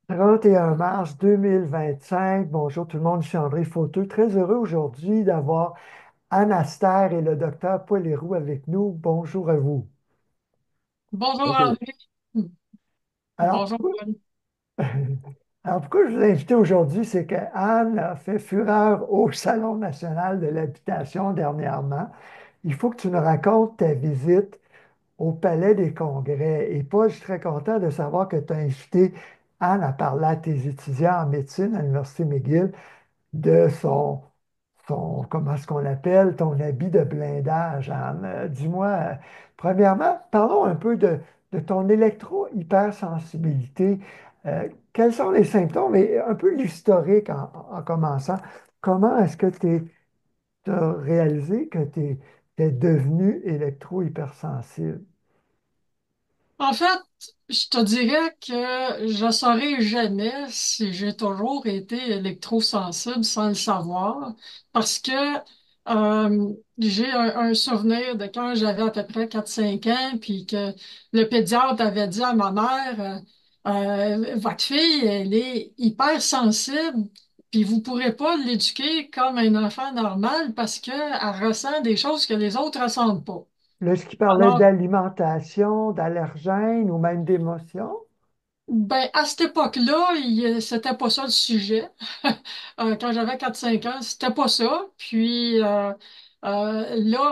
31 mars 2025. Bonjour tout le monde, je suis André Fauteux. Très heureux aujourd'hui d'avoir Anne Aster et le docteur Paul Héroux avec nous. Bonjour à vous. Bonjour OK. André. Alors Bonjour pourquoi, Paul. alors pourquoi je vous ai invité aujourd'hui, c'est que Anne a fait fureur au Salon national de l'habitation dernièrement. Il faut que tu nous racontes ta visite au Palais des Congrès. Et Paul, je suis très content de savoir que tu as invité Anne à parler à tes étudiants en médecine à l'Université McGill de comment est-ce qu'on appelle, ton habit de blindage, Anne. Dis-moi, premièrement, parlons un peu de ton électro-hypersensibilité. Quels sont les symptômes et un peu l'historique en commençant. Comment est-ce que tu as réalisé que tu es devenu électro-hypersensible? En fait, je te dirais que je ne saurais jamais si j'ai toujours été électrosensible sans le savoir, parce que j'ai un souvenir de quand j'avais à peu près 4 5 ans, puis que le pédiatre avait dit à ma mère, votre fille, elle est hypersensible, puis vous pourrez pas l'éduquer comme un enfant normal parce qu'elle ressent des choses que les autres ressentent pas. Là, est-ce qu'il parlait Alors, d'alimentation, d'allergènes ou même d'émotions? ben, à cette époque-là, c'était pas ça le sujet. Quand j'avais 4 5 ans, c'était pas ça. Puis là,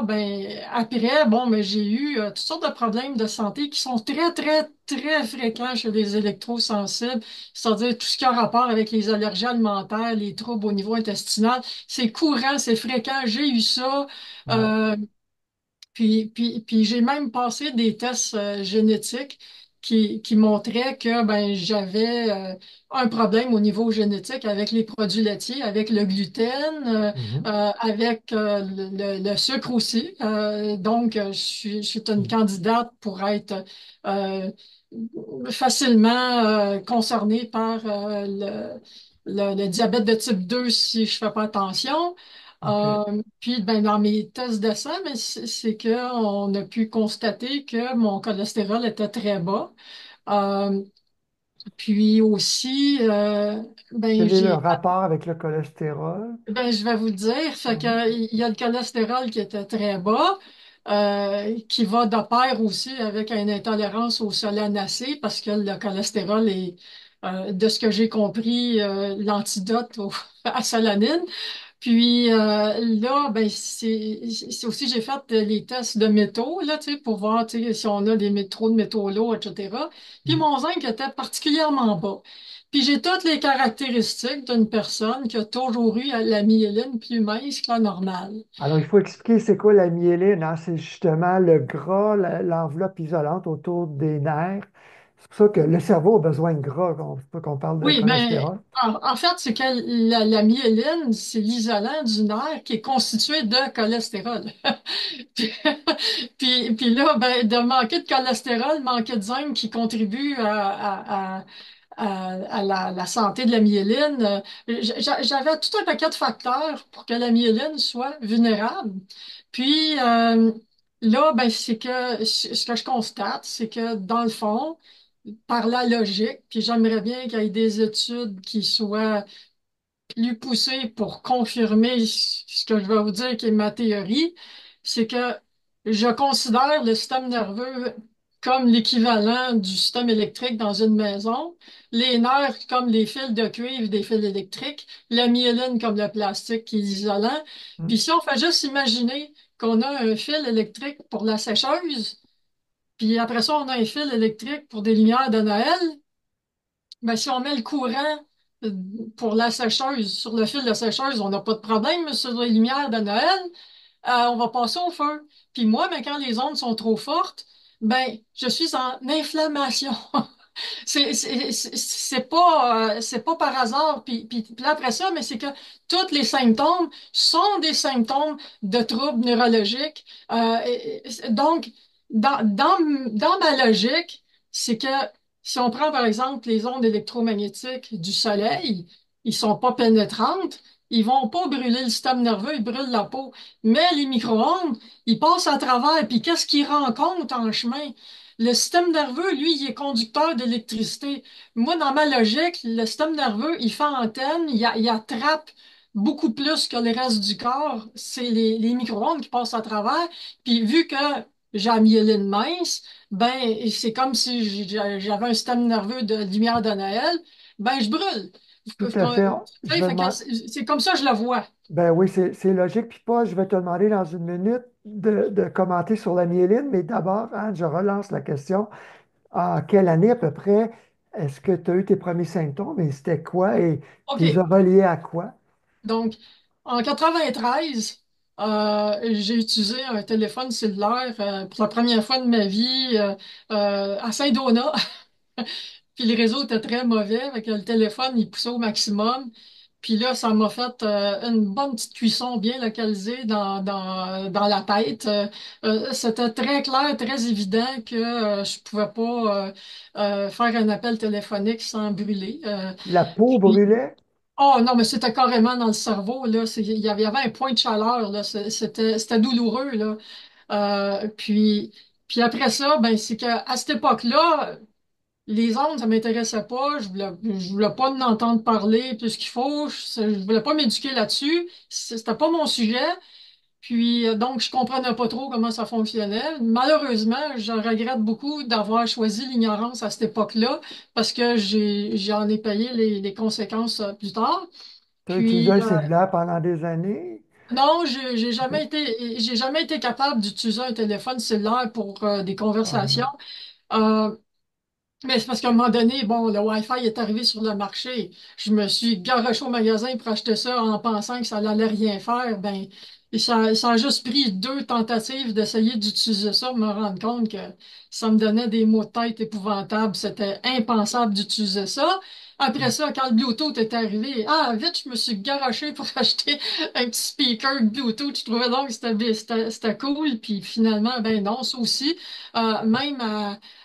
ben, après, bon, mais j'ai eu toutes sortes de problèmes de santé qui sont très, très, très fréquents chez les électrosensibles. C'est-à-dire tout ce qui a rapport avec les allergies alimentaires, les troubles au niveau intestinal. C'est courant, c'est fréquent. J'ai eu ça. Ouais. Euh, puis j'ai même passé des tests génétiques qui montraient que ben, j'avais un problème au niveau génétique avec les produits laitiers, avec le gluten, Mhm. avec le sucre aussi. Donc, je suis une candidate pour être euh, facilement concernée par le diabète de type 2 si je fais pas attention. OK. Puis ben, dans mes tests de sang, mais c'est qu'on a pu constater que mon cholestérol était très bas. Euh, Puis aussi, ben, Quel est le rapport avec le cholestérol? je vais vous le dire, fait Mhm. que il y a le cholestérol qui était très bas, qui va de pair aussi avec une intolérance au solanacé, parce que le cholestérol est, de ce que j'ai compris, l'antidote à solanine. Puis là, ben c'est aussi j'ai fait les tests de métaux là, tu sais, pour voir tu sais, si on a trop de métaux lourds, etc. Puis Mhm. mon zinc était particulièrement bas. Puis j'ai toutes les caractéristiques d'une personne qui a toujours eu la myéline plus mince que la normale. Alors, il faut expliquer c'est quoi la myéline, hein? C'est justement le gras, l'enveloppe isolante autour des nerfs. C'est pour ça que le cerveau a besoin de gras, c'est pour ça qu'on parle de Oui, mais cholestérol. en fait, c'est que la myéline, c'est l'isolant du nerf qui est constitué de cholestérol. Puis, puis là, ben, de manquer de cholestérol, manquer de zinc qui contribue à la santé de la myéline. J'avais tout un paquet de facteurs pour que la myéline soit vulnérable. Puis là, ben, c'est que ce que je constate, c'est que dans le fond, par la logique, puis j'aimerais bien qu'il y ait des études qui soient plus poussées pour confirmer ce que je vais vous dire qui est ma théorie, c'est que je considère le système nerveux comme l'équivalent du système électrique dans une maison, les nerfs comme les fils de cuivre des fils électriques, la myéline comme le plastique qui est isolant. Hmm. Puis si on fait juste imaginer qu'on a un fil électrique pour la sécheuse, puis après ça, on a un fil électrique pour des lumières de Noël, ben, si on met le courant euh, pour la sécheuse sur le fil de sécheuse, on n'a pas de problème sur les lumières de Noël. On va passer au feu. Puis moi, ben, quand les ondes sont trop fortes, ben, je suis en inflammation. C'est pas par hasard. Puis là, après ça, mais c'est que tous les symptômes sont des symptômes de troubles neurologiques. Donc, dans ma logique, c'est que si on prend par exemple les ondes électromagnétiques du soleil, ils sont pas pénétrantes, ils vont pas brûler le système nerveux, ils brûlent la peau. Mais les micro-ondes, ils passent à travers, puis qu'est-ce qu'ils rencontrent en chemin? Le système nerveux, lui, il est conducteur d'électricité. Moi, dans ma logique, le système nerveux, il fait antenne, il attrape beaucoup plus que le reste du corps. C'est les micro-ondes qui passent à travers. Puis vu que j'ai la myéline mince, ben, c'est comme si j'avais un système nerveux de lumière de Noël, ben, je brûle. Tout à fait. Tu Je sais, vais fait que demander. c'est comme ça que je le vois. Ben oui, c'est logique. Puis pas, je vais te demander dans une minute de commenter sur la myéline, mais d'abord, Anne, je relance la question. En quelle année à peu près est-ce que tu as eu tes premiers symptômes et c'était quoi et tu les as OK. reliés à quoi? Donc, en 93, j'ai utilisé un téléphone cellulaire pour la première fois de ma vie à Saint-Donat. Puis le réseau était très mauvais, avec le téléphone, il poussait au maximum. Puis là, ça m'a fait une bonne petite cuisson bien localisée dans la tête. C'était très clair, très évident que je pouvais pas faire un appel téléphonique sans brûler. La peau Puis brûlait? oh non, mais c'était carrément dans le cerveau, là. Il y avait un point de chaleur, là. C'était douloureux, là. Puis après ça, ben, c'est qu'à cette époque-là, les ondes, ça m'intéressait pas. Je voulais pas en entendre parler plus qu'il faut. Je voulais pas m'éduquer là-dessus. C'était pas mon sujet. Puis donc, je comprenais pas trop comment ça fonctionnait. Malheureusement, je regrette beaucoup d'avoir choisi l'ignorance à cette époque-là parce que j'en ai payé les conséquences plus tard. Tu as utilisé Puis un cellulaire pendant des années? non, j'ai OK. jamais été capable d'utiliser un téléphone cellulaire pour des Ah conversations. non. Euh, mais c'est parce qu'à un moment donné, bon, le Wi-Fi est arrivé sur le marché. Je me suis garoché au magasin pour acheter ça en pensant que ça n'allait rien faire. Ben, et ça a juste pris 2 tentatives d'essayer d'utiliser ça pour me rendre compte que ça me donnait des maux de tête épouvantables. C'était impensable d'utiliser ça. Après ça, quand le Bluetooth est arrivé, ah, vite, je me suis garoché pour acheter un petit speaker Bluetooth. Je trouvais donc que c'était cool. Puis finalement, ben non, ça aussi, même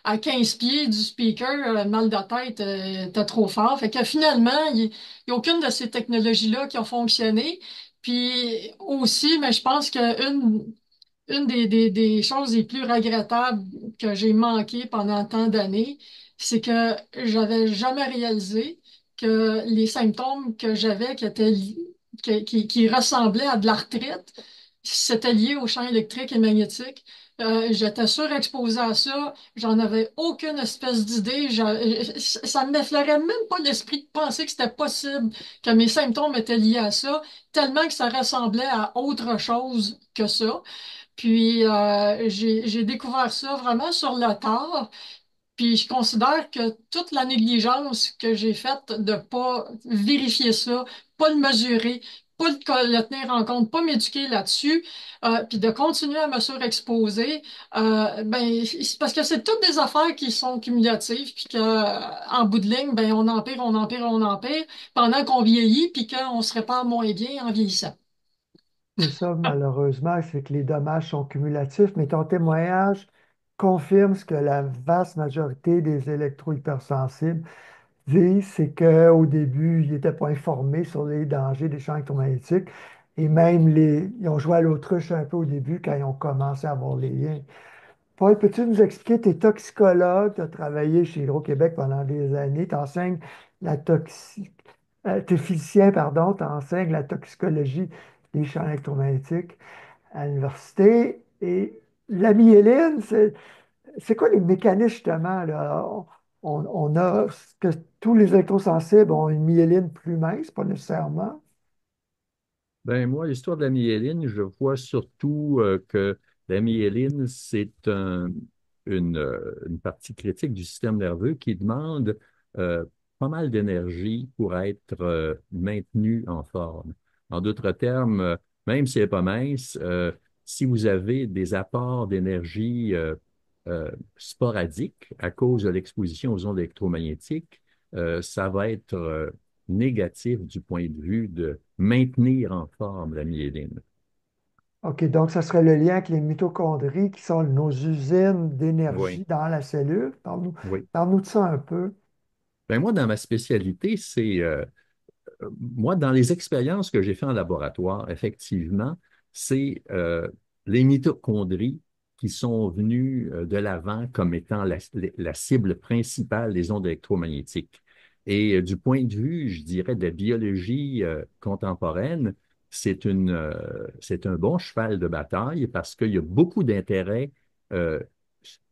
à 15 pieds du speaker, mal de tête, était trop fort. Fait que finalement, il y a aucune de ces technologies-là qui a fonctionné. Puis aussi, mais je pense une des choses les plus regrettables que j'ai manqué pendant tant d'années, c'est que j'avais jamais réalisé que les symptômes que j'avais qui ressemblaient à de l'arthrite, c'était lié au champ électrique et magnétique. J'étais surexposé à ça, j'en avais aucune espèce d'idée, ça ne m'effleurait même pas l'esprit de penser que c'était possible que mes symptômes étaient liés à ça, tellement que ça ressemblait à autre chose que ça. Puis j'ai découvert ça vraiment sur le tard. Puis je considère que toute la négligence que j'ai faite de pas vérifier ça, pas le mesurer, pas le tenir en compte, pas m'éduquer là-dessus, puis de continuer à me surexposer, ben c'est parce que c'est toutes des affaires qui sont cumulatives, puis que en bout de ligne, ben on empire, on empire, on empire, pendant qu'on vieillit, puis qu'on se répare moins bien en vieillissant. C'est ça, malheureusement, c'est que les dommages sont cumulatifs, mais ton témoignage confirme ce que la vaste majorité des électro-hypersensibles disent, c'est qu'au début, ils n'étaient pas informés sur les dangers des champs électromagnétiques et même ils ont joué à l'autruche un peu au début quand ils ont commencé à avoir les liens. Paul, peux-tu nous expliquer, tu es toxicologue, tu as travaillé chez Hydro-Québec pendant des années, tu enseignes la t'es physicien, pardon, tu enseignes la toxicologie des champs électromagnétiques à l'université. Et la myéline, c'est quoi les mécanismes justement, là? On a que tous les électrosensibles ont une myéline plus mince, pas nécessairement. Ben, moi, l'histoire de la myéline, je vois surtout que la myéline, une partie critique du système nerveux qui demande pas mal d'énergie pour être maintenue en forme. En d'autres termes, même si elle n'est pas mince, si vous avez des apports d'énergie sporadiques à cause de l'exposition aux ondes électromagnétiques, ça va être négatif du point de vue de maintenir en forme la myéline. OK, donc ça serait le lien avec les mitochondries qui sont nos usines Oui, d'énergie dans la cellule. Parle-nous, oui. parle-nous de ça un peu. Ben moi, dans ma spécialité, moi, dans les expériences que j'ai fait en laboratoire, effectivement, c'est les mitochondries qui sont venus de l'avant comme étant la cible principale des ondes électromagnétiques. Et du point de vue, je dirais, de la biologie contemporaine, c'est un bon cheval de bataille parce qu'il y a beaucoup d'intérêt euh,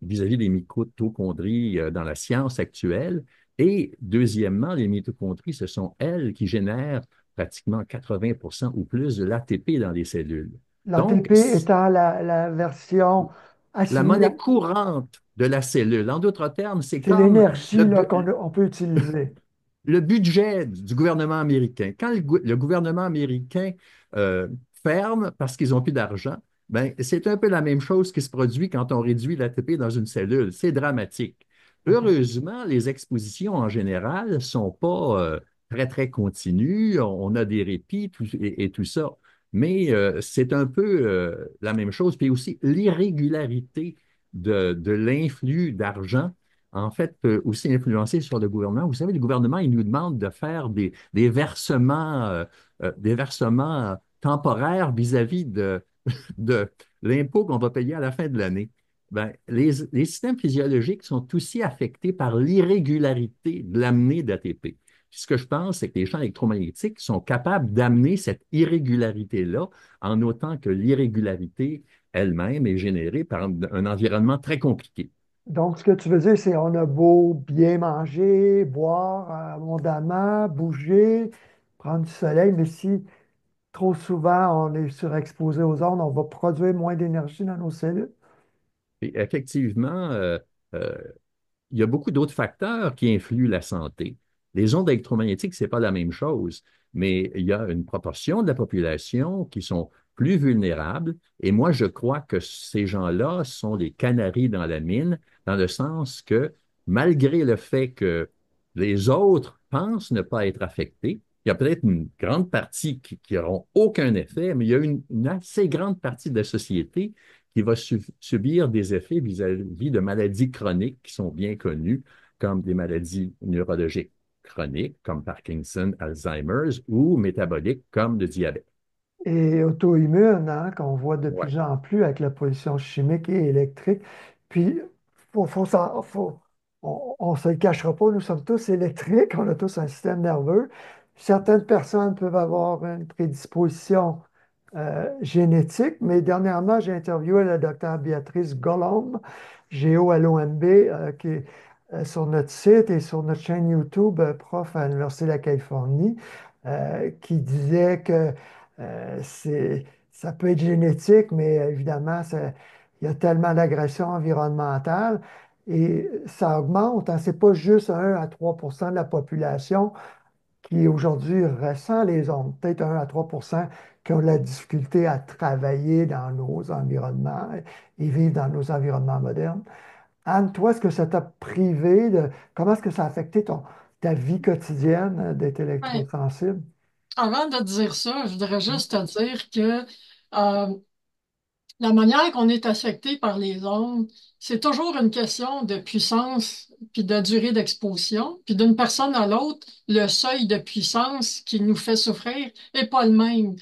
vis-à-vis des mitochondries dans la science actuelle. Et deuxièmement, les mitochondries, ce sont elles qui génèrent pratiquement 80% ou plus de l'ATP dans les cellules. Donc, L'ATP étant la version la assimilée, monnaie courante de la cellule. En d'autres termes, c'est c'est comme l'énergie là, on peut utiliser. le budget du gouvernement américain. Quand le gouvernement américain euh, ferme parce qu'ils n'ont plus d'argent, ben, c'est un peu la même chose qui se produit quand on réduit l'ATP dans une cellule. C'est dramatique. Mhm. Heureusement, les expositions en général ne sont pas très, très continues. On a des répits et tout ça. Mais c'est un peu la même chose. Puis aussi, l'irrégularité de l'influx d'argent en fait, peut aussi influencer sur le gouvernement. Vous savez, le gouvernement, il nous demande de faire des versements temporaires vis-à-vis de l'impôt qu'on va payer à la fin de l'année. Ben, les systèmes physiologiques sont aussi affectés par l'irrégularité de l'amener d'ATP. Ce que je pense, c'est que les champs électromagnétiques sont capables d'amener cette irrégularité-là, en autant que l'irrégularité elle-même est générée par un environnement très compliqué. Donc, ce que tu veux dire, c'est on a beau bien manger, boire abondamment, bouger, prendre du soleil, mais si trop souvent on est surexposé aux ondes, on va produire moins d'énergie dans nos cellules. Et effectivement, euh, il y a beaucoup d'autres facteurs qui influent la santé. Les ondes électromagnétiques, ce n'est pas la même chose, mais il y a une proportion de la population qui sont plus vulnérables. Et moi, je crois que ces gens-là sont les canaris dans la mine, dans le sens que malgré le fait que les autres pensent ne pas être affectés, il y a peut-être une grande partie qui n'auront aucun effet, mais il y a une assez grande partie de la société qui va subir des effets vis-à-vis de maladies chroniques qui sont bien connues, comme des maladies neurologiques chroniques, comme Parkinson, Alzheimer's, ou métaboliques, comme le diabète. Et auto-immune, hein, qu'on voit de Ouais. plus en plus avec la pollution chimique et électrique. Puis, on ne se le cachera pas, nous sommes tous électriques, on a tous un système nerveux. Certaines personnes peuvent avoir une prédisposition génétique, mais dernièrement, j'ai interviewé la docteure Béatrice Gollomb, G-O-L-O-M-B, qui est sur notre site et sur notre chaîne YouTube, prof à l'Université de la Californie, qui disait que ça peut être génétique, mais évidemment, il y a tellement d'agressions environnementales et ça augmente. Hein. Ce n'est pas juste 1 à 3 de la population qui aujourd'hui ressent les ondes. Peut-être 1 à 3 qui ont de la difficulté à travailler dans nos environnements et vivre dans nos environnements modernes. Anne, toi, est-ce que ça t'a privé de... Comment est-ce que ça a affecté ta vie quotidienne d'être Ouais. électrosensible? Avant de te dire ça, je voudrais juste te dire que euh, la manière qu'on est affecté par les ondes, c'est toujours une question de puissance puis de durée d'exposition. Puis d'une personne à l'autre, le seuil de puissance qui nous fait souffrir est pas le même.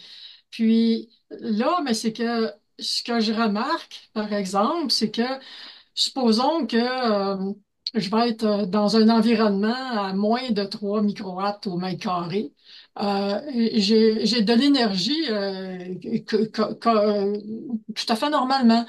Puis là, mais c'est que ce que je remarque, par exemple, c'est que supposons que je vais être dans un environnement à moins de 3 microwatts au mètre carré. J'ai de l'énergie tout à fait normalement.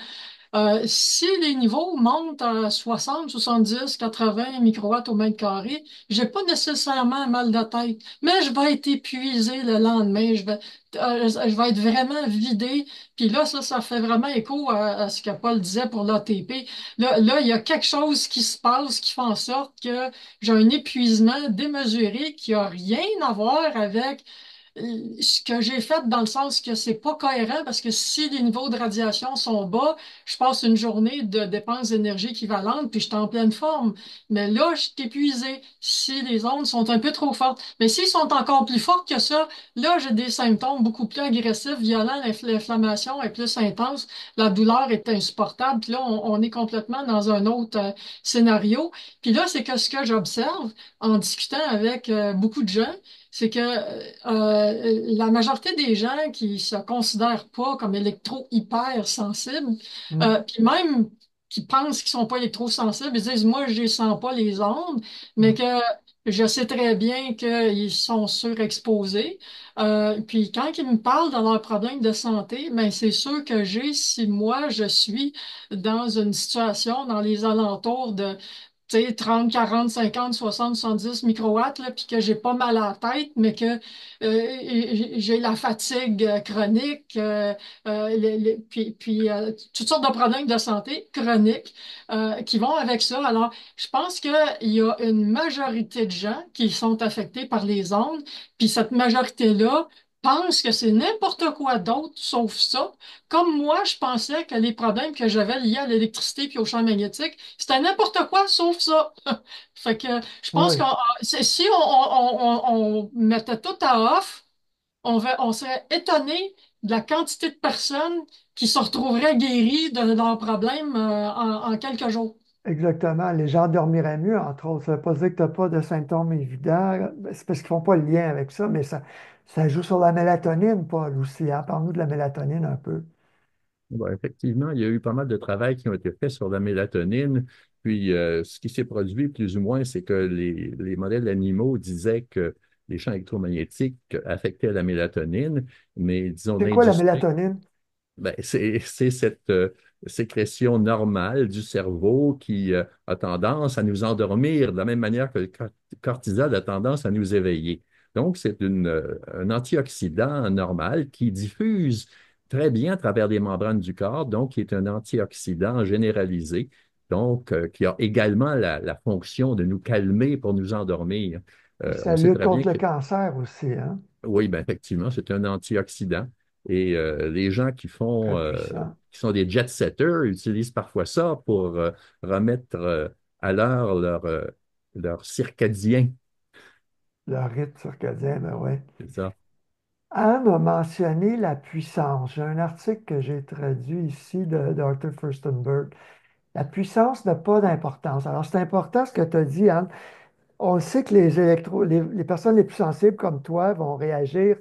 Si les niveaux montent à 60, 70, 80 microwatts au mètre carré, j'ai pas nécessairement mal de tête, mais je vais être épuisé le lendemain. Je vais être vraiment vidé. Puis là, ça fait vraiment écho à ce que Paul disait pour l'ATP. Il y a quelque chose qui se passe qui fait en sorte que j'ai un épuisement démesuré qui a rien à voir avec ce que j'ai fait dans le sens que c'est pas cohérent parce que si les niveaux de radiation sont bas, je passe une journée de dépenses d'énergie équivalente puis je suis en pleine forme. Mais là, je suis épuisé si les ondes sont un peu trop fortes. Mais s'ils sont encore plus fortes que ça, là, j'ai des symptômes beaucoup plus agressifs, violents, l'inflammation est plus intense, la douleur est insupportable, puis là, on est complètement dans un autre scénario. Puis là, c'est que ce que j'observe en discutant avec beaucoup de gens, c'est que la majorité des gens qui se considèrent pas comme électro-hyper sensibles, Hmm. puis même qui pensent qu'ils sont pas électrosensibles, ils disent, moi, je ne sens pas les ondes, mais Hmm. que je sais très bien qu'ils sont surexposés. Puis quand ils me parlent de leurs problèmes de santé, ben c'est sûr que j'ai, si moi, je suis dans une situation dans les alentours de tu sais, 30, 40, 50, 60, 70 microwatts, là, puis que j'ai pas mal à la tête, mais que j'ai la fatigue chronique, toutes sortes de problèmes de santé chroniques qui vont avec ça. Alors, je pense qu'il y a une majorité de gens qui sont affectés par les ondes, puis cette majorité-là pense que c'est n'importe quoi d'autre sauf ça. Comme moi, je pensais que les problèmes que j'avais liés à l'électricité puis au champ magnétique, c'était n'importe quoi sauf ça. Fait que je pense Oui, si on mettait tout à off, on serait étonné de la quantité de personnes qui se retrouveraient guéries de leurs problèmes en quelques jours. exactement. Les gens dormiraient mieux, entre autres. Ça ne veut pas dire que tu n'as pas de symptômes évidents. Ben, c'est parce qu'ils ne font pas le lien avec ça, mais ça joue sur la mélatonine, Paul, aussi, hein. Parle-nous de la mélatonine un peu. Bon, effectivement, il y a eu pas mal de travail qui ont été faits sur la mélatonine. Puis, ce qui s'est produit, plus ou moins, c'est que les modèles animaux disaient que les champs électromagnétiques affectaient la mélatonine, mais disons, C'est quoi la l'industrie mélatonine? ben, c'est cette sécrétion normale du cerveau qui a tendance à nous endormir de la même manière que le cortisol a tendance à nous éveiller. Donc, c'est un antioxydant normal qui diffuse très bien à travers les membranes du corps, donc qui est un antioxydant généralisé, donc qui a également la fonction de nous calmer pour nous endormir. Puis ça On sait lutte très bien contre le que cancer aussi, hein? oui, ben effectivement, c'est un antioxydant. Et les gens Très puissant. qui sont des jet-setters utilisent parfois ça pour remettre à l'heure leur circadien. Le rythme circadien, ben oui. C'est ça. Anne a mentionné la puissance. J'ai un article que j'ai traduit ici d'Arthur Furstenberg. La puissance n'a pas d'importance. Alors, c'est important ce que tu as dit, Anne. On le sait que les personnes les plus sensibles comme toi vont réagir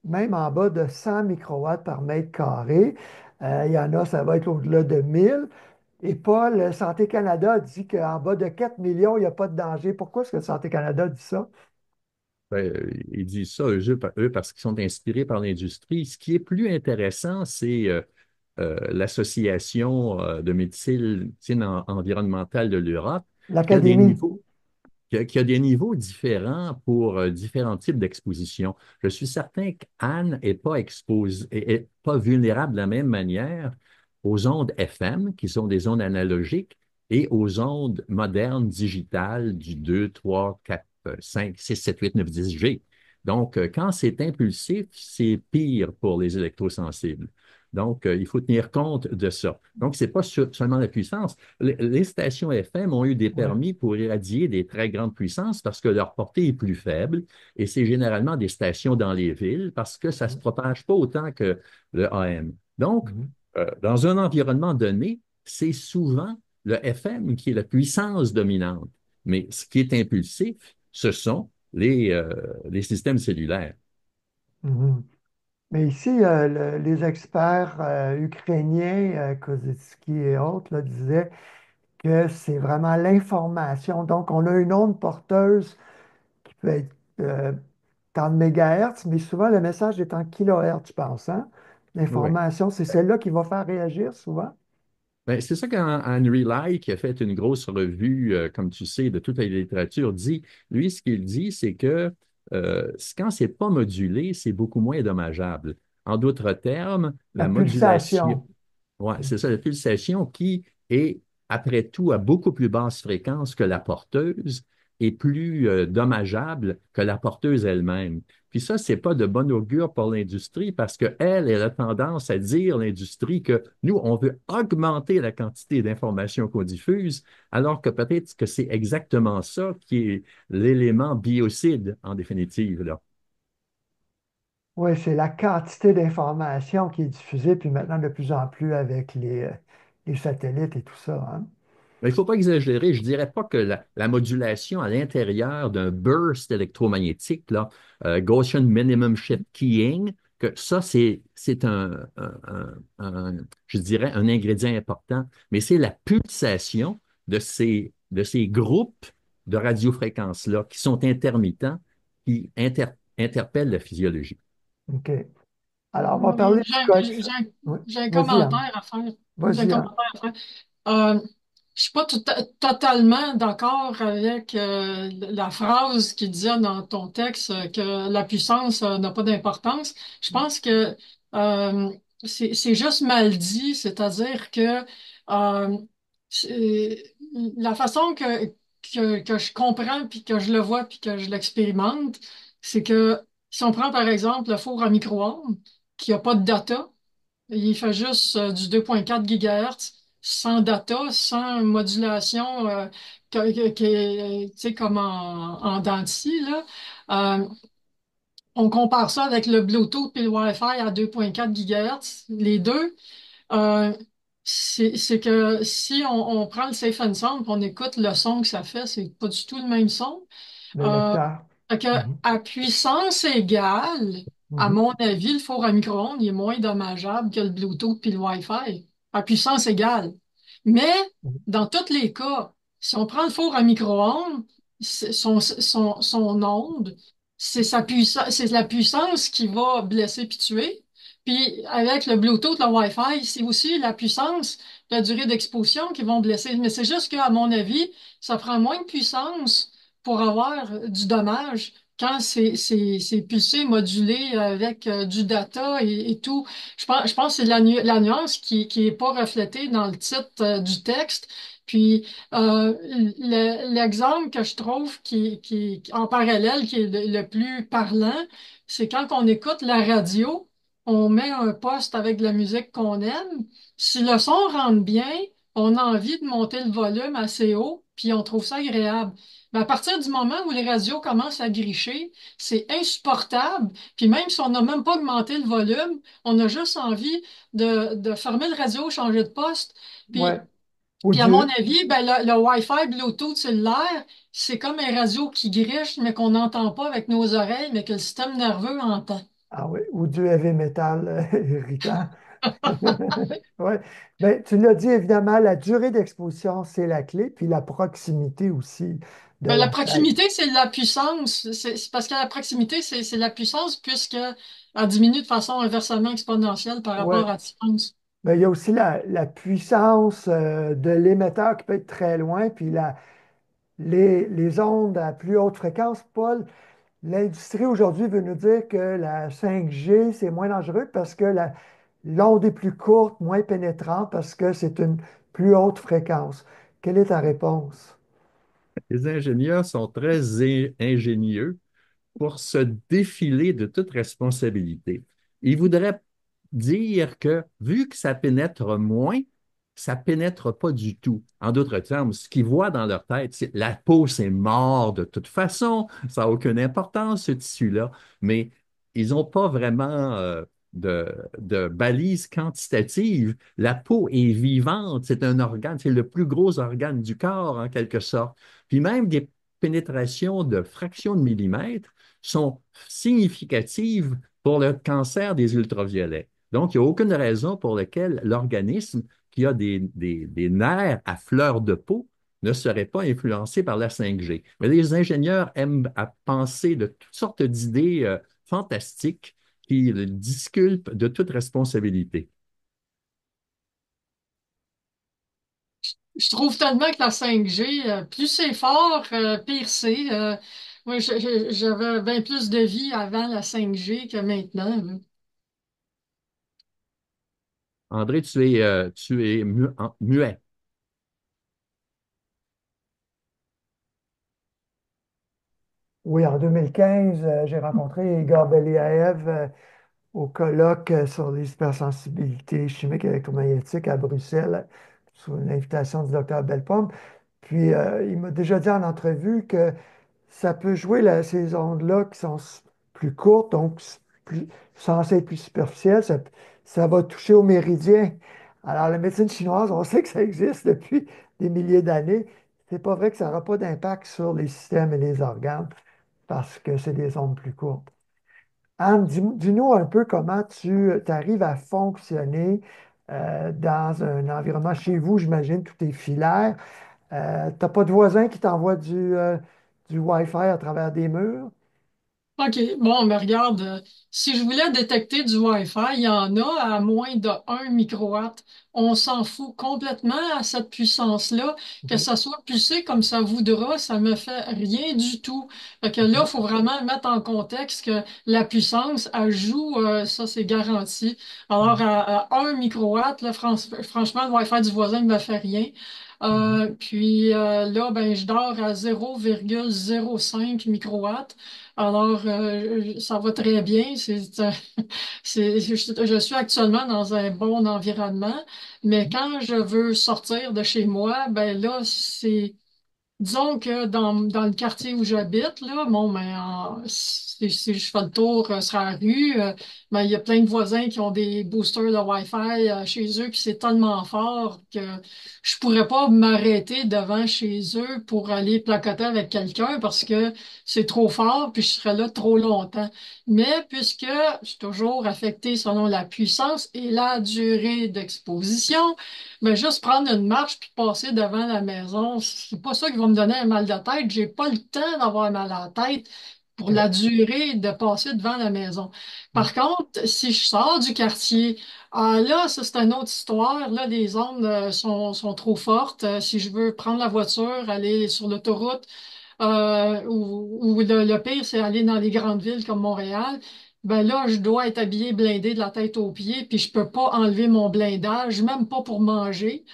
même en bas de 100 microwatts par mètre carré. Il y en a, ça va être au-delà de 1000. Et Paul, Santé Canada dit qu'en bas de 4 millions, il n'y a pas de danger. Pourquoi est-ce que Santé Canada dit ça? Ben, ils disent ça, eux, parce qu'ils sont inspirés par l'industrie. Ce qui est plus intéressant, c'est l'Association de médecine environnementale de l'Europe, qui a des L'Académie. niveaux qui a des niveaux différents pour différents types d'exposition. Je suis certain qu'Anne n'est pas exposée, est pas vulnérable de la même manière aux ondes FM, qui sont des ondes analogiques, et aux ondes modernes digitales du 2, 3, 4, 5, 6, 7, 8, 9, 10 G. Donc, quand c'est impulsif, c'est pire pour les électrosensibles. Donc, il faut tenir compte de ça. Donc, ce n'est pas seulement la puissance. Les stations FM ont eu des Ouais. permis pour irradier des très grandes puissances parce que leur portée est plus faible et c'est généralement des stations dans les villes parce que ça ne se propage pas autant que le AM. Donc, Mhm. dans un environnement donné, c'est souvent le FM qui est la puissance dominante. Mais ce qui est impulsif, ce sont les systèmes cellulaires. Mhm. Mais ici, les experts ukrainiens, Kozitsky et autres, là, disaient que c'est vraiment l'information. Donc, on a une onde porteuse qui peut être euh, en mégahertz, mais souvent le message est en kilohertz, je pense, hein? Oui. L'information, c'est celle-là qui va faire réagir souvent. Ben, c'est ça qu'Henry Lai, qui a fait une grosse revue, comme tu sais, de toute la littérature, dit. Lui, ce qu'il dit, c'est que quand c'est pas modulé, c'est beaucoup moins dommageable. En d'autres termes, La la modulation, pulsation. ouais, c'est ça, la pulsation qui est, après tout, à beaucoup plus basse fréquence que la porteuse et plus dommageable que la porteuse elle-même. Puis ça, c'est pas de bon augure pour l'industrie parce qu'elle, elle a tendance à dire, l'industrie, que nous, on veut augmenter la quantité d'informations qu'on diffuse, alors que peut-être que c'est exactement ça qui est l'élément biocide, en définitive, là. Oui, c'est la quantité d'informations qui est diffusée, puis maintenant de plus en plus avec les satellites et tout ça, hein. Mais il ne faut pas exagérer. Je ne dirais pas que la modulation à l'intérieur d'un burst électromagnétique, là, Gaussian Minimum Shift Keying, que ça, c'est je dirais, un ingrédient important, mais c'est la pulsation de ces groupes de radiofréquences-là qui sont intermittents, qui interpellent la physiologie. OK. Alors, on va parler du J'ai coefficient. un Oui. j'ai un Vas-y, Anne. commentaire à faire. J'ai un Vas-y, Anne. commentaire à faire. Euh, je suis pas totalement d'accord avec la phrase qui disait dans ton texte que la puissance n'a pas d'importance. Je pense que euh, c'est juste mal dit, c'est-à-dire que euh, la façon que je comprends, puis que je le vois, puis que je l'expérimente, c'est que si on prend par exemple le four à micro-ondes, qui n'a pas de data, il fait juste du 2,4 GHz sans data, sans modulation, tu sais, comme en dents de scie, là. Euh, on compare ça avec le Bluetooth et le Wi-Fi à 2,4 GHz. Les deux, euh, c'est que si on prend le Safe and Sound, puis on écoute le son que ça fait, c'est pas du tout le même son. Le Euh, lecteur. fait que, Mhm. à puissance égale, à Mhm. mon avis, le four à micro-ondes il est moins dommageable que le Bluetooth puis le Wi-Fi. À puissance égale. Mais, Mhm. dans tous les cas, si on prend le four à micro-ondes, son onde, c'est la puissance qui va blesser puis tuer. Puis, avec le Bluetooth, le Wi-Fi, c'est aussi la puissance, la durée d'exposition qui vont blesser. Mais c'est juste qu'à mon avis, ça prend moins de puissance pour avoir du dommage quand c'est pulsé, modulé avec du data et tout. Je pense que c'est la nuance qui est pas reflétée dans le titre du texte. Puis l'exemple que je trouve en parallèle qui est le plus parlant, c'est quand on écoute la radio, on met un poste avec de la musique qu'on aime. Si le son rentre bien, on a envie de monter le volume assez haut, puis on trouve ça agréable. Mais à partir du moment où les radios commencent à gricher, c'est insupportable. Puis même si on n'a même pas augmenté le volume, on a juste envie de fermer le radio, changer de poste. Ouais. Puis, Ou puis à mon du, avis, ben le Wi-Fi, Bluetooth cellulaire, c'est comme un radio qui griche, mais qu'on n'entend pas avec nos oreilles, mais que le système nerveux entend. ah oui, ou du heavy metal irritant. Ouais. Ben, tu l'as dit, évidemment, la durée d'exposition, c'est la clé, puis la proximité aussi de Ben, la la taille. proximité, c'est la puissance. C'est parce que la proximité, c'est la puissance puisque elle diminue de façon inversement exponentielle par Ouais. rapport à la distance. Ben, il y a aussi la puissance de l'émetteur qui peut être très loin, puis les ondes à plus haute fréquence. Paul, l'industrie aujourd'hui veut nous dire que la 5G, c'est moins dangereux parce que l'onde est plus courte, moins pénétrante, parce que c'est une plus haute fréquence. Quelle est ta réponse? Les ingénieurs sont très ingénieux pour se défiler de toute responsabilité. Ils voudraient dire que vu que ça pénètre moins, ça pénètre pas du tout. En d'autres termes, ce qu'ils voient dans leur tête, c'est la peau, c'est mort de toute façon, ça n'a aucune importance, ce tissu-là, mais ils n'ont pas vraiment de, de balise quantitative. La peau est vivante, c'est un organe, c'est le plus gros organe du corps en quelque sorte. Puis même des pénétrations de fractions de millimètres sont significatives pour le cancer des ultraviolets. Donc, il n'y a aucune raison pour laquelle l'organisme qui a des nerfs à fleur de peau ne serait pas influencé par la 5G. Mais les ingénieurs aiment à penser de toutes sortes d'idées fantastiques qui le disculpent de toute responsabilité. Je trouve tellement que la 5G, plus c'est fort, pire c'est. Moi, j'avais bien plus de vie avant la 5G que maintenant, là. André, tu es muet. Oui, en 2015, j'ai rencontré Igor Beliaev au colloque sur les hypersensibilités chimiques et électromagnétiques à Bruxelles, sous une invitation du docteur Belpomme. Puis, il m'a déjà dit en entrevue que ça peut jouer ces ondes-là qui sont plus courtes, donc censées être plus superficielles, ça va toucher au méridien. Alors, la médecine chinoise, on sait que ça existe depuis des milliers d'années. C'est pas vrai que ça n'aura pas d'impact sur les systèmes et les organes parce que c'est des ondes plus courtes. Anne, dis-nous un peu comment tu arrives à fonctionner dans un environnement chez vous, j'imagine, tout est filaire. Tu n'as pas de voisin qui t'envoie du Wi-Fi à travers des murs? OK, bon, mais regarde, si je voulais détecter du Wi-Fi, il y en a à moins de 1 microwatt. On s'en fout complètement à cette puissance-là. Que OK, ça soit poussé comme ça voudra, ça me fait rien du tout. Fait que là, il OK. faut vraiment mettre en contexte que la puissance, elle joue, ça c'est garanti. Alors, Mhm, à 1 microwatt, là, franchement, le Wi-Fi du voisin ne me fait rien. mhm, Puis là, ben, je dors à 0,05 microwatts. Alors, ça va très bien. Je suis actuellement dans un bon environnement, mais quand je veux sortir de chez moi, ben là, disons que dans le quartier où j'habite, là, bon, ben, si je fais le tour sur la rue, ben, il y a plein de voisins qui ont des boosters de Wi-Fi chez eux, puis c'est tellement fort que je pourrais pas m'arrêter devant chez eux pour aller placoter avec quelqu'un parce que c'est trop fort, puis je serais là trop longtemps. Mais puisque je suis toujours affecté selon la puissance et la durée d'exposition, mais juste prendre une marche puis passer devant la maison, c'est pas ça qui va me donner un mal de tête. J'ai pas le temps d'avoir un mal à la tête pour OK. la durée de passer devant la maison. Mhm, Par contre, si je sors du quartier, là, ça c'est une autre histoire. Là, les ondes sont trop fortes. Si je veux prendre la voiture, aller sur l'autoroute, ou le pire, c'est aller dans les grandes villes comme Montréal. Ben là, je dois être habillé blindé de la tête aux pieds, puis je peux pas enlever mon blindage, même pas pour manger.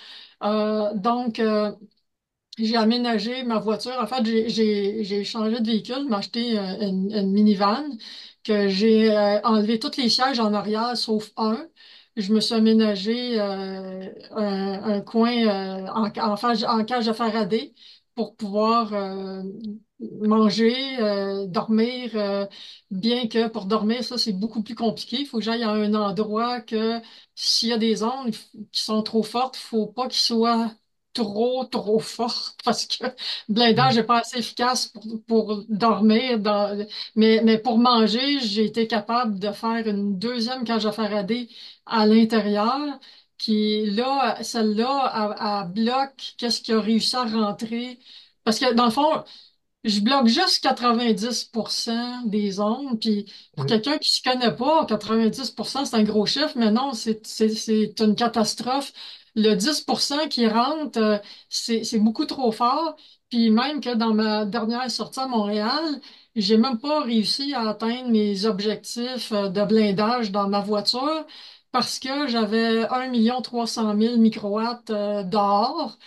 Donc, j'ai aménagé ma voiture. En fait, j'ai changé de véhicule, j'ai acheté une minivan que j'ai enlevé tous les sièges en arrière sauf un. Je me suis aménagé un coin en cage de Faraday pour pouvoir manger, dormir, bien que pour dormir, ça, c'est beaucoup plus compliqué. Il faut que j'aille à un endroit que s'il y a des ondes qui sont trop fortes, il faut pas qu'ils soient trop fortes parce que le blindage mhm. n'est pas assez efficace pour dormir. Mais pour manger, j'ai été capable de faire une deuxième cage à Faraday à l'intérieur qui, là, celle-là, elle bloque qu'est-ce qui a réussi à rentrer. Parce que dans le fond, je bloque juste 90% des ondes, puis pour OK. quelqu'un qui s'y connaît pas, 90% c'est un gros chiffre, mais non, c'est une catastrophe. Le 10% qui rentre, c'est beaucoup trop fort, puis même que dans ma dernière sortie à Montréal, j'ai même pas réussi à atteindre mes objectifs de blindage dans ma voiture parce que j'avais 1 300 000 microwatts dehors.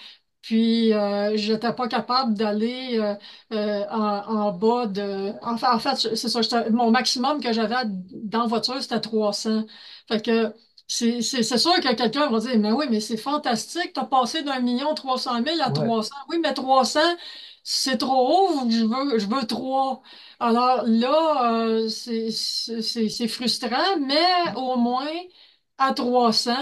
Puis, j'étais pas capable d'aller en bas de... en fait, c'est ça. Mon maximum que j'avais dans la voiture, c'était 300. Fait que c'est sûr que quelqu'un va dire, mais oui, mais c'est fantastique, t'as passé d'1 300 000 à Ouais. 300. Oui, mais 300, c'est trop haut, je veux 3. Alors là, c'est frustrant, mais au moins, à 300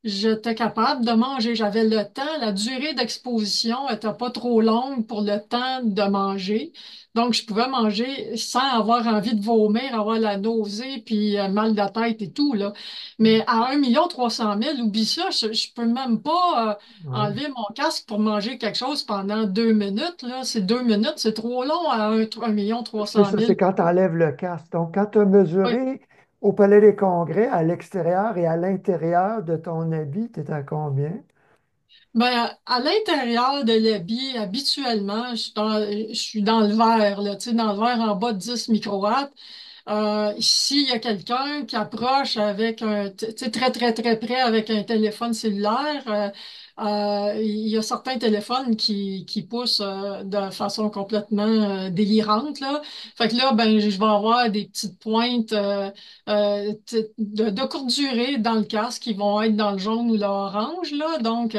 j'étais capable de manger. J'avais le temps, la durée d'exposition était pas trop longue pour le temps de manger. Donc, je pouvais manger sans avoir envie de vomir, avoir la nausée, puis mal de tête et tout, là. Mais à 1 300 000 oublie ça, je peux même pas Ouais. enlever mon casque pour manger quelque chose pendant 2 minutes, là. C'est 2 minutes, c'est trop long à 1 trois C'est cent ça, mille. c'est quand tu enlèves le casque. Donc, quand tu as Oui. mesuré au Palais des Congrès, à l'extérieur et à l'intérieur de ton habit, tu es à combien? Ben, à l'intérieur de l'habit, habituellement, je suis dans le vert, là, tu sais, dans le vert en bas de 10 microwatts. S'il y a quelqu'un qui approche avec tu sais, très, très, très près avec un téléphone cellulaire, il y a certains téléphones qui poussent de façon complètement délirante, là. Fait que là, ben, je vais avoir des petites pointes de courte durée dans le casque qui vont être dans le jaune ou l'orange, là. Donc,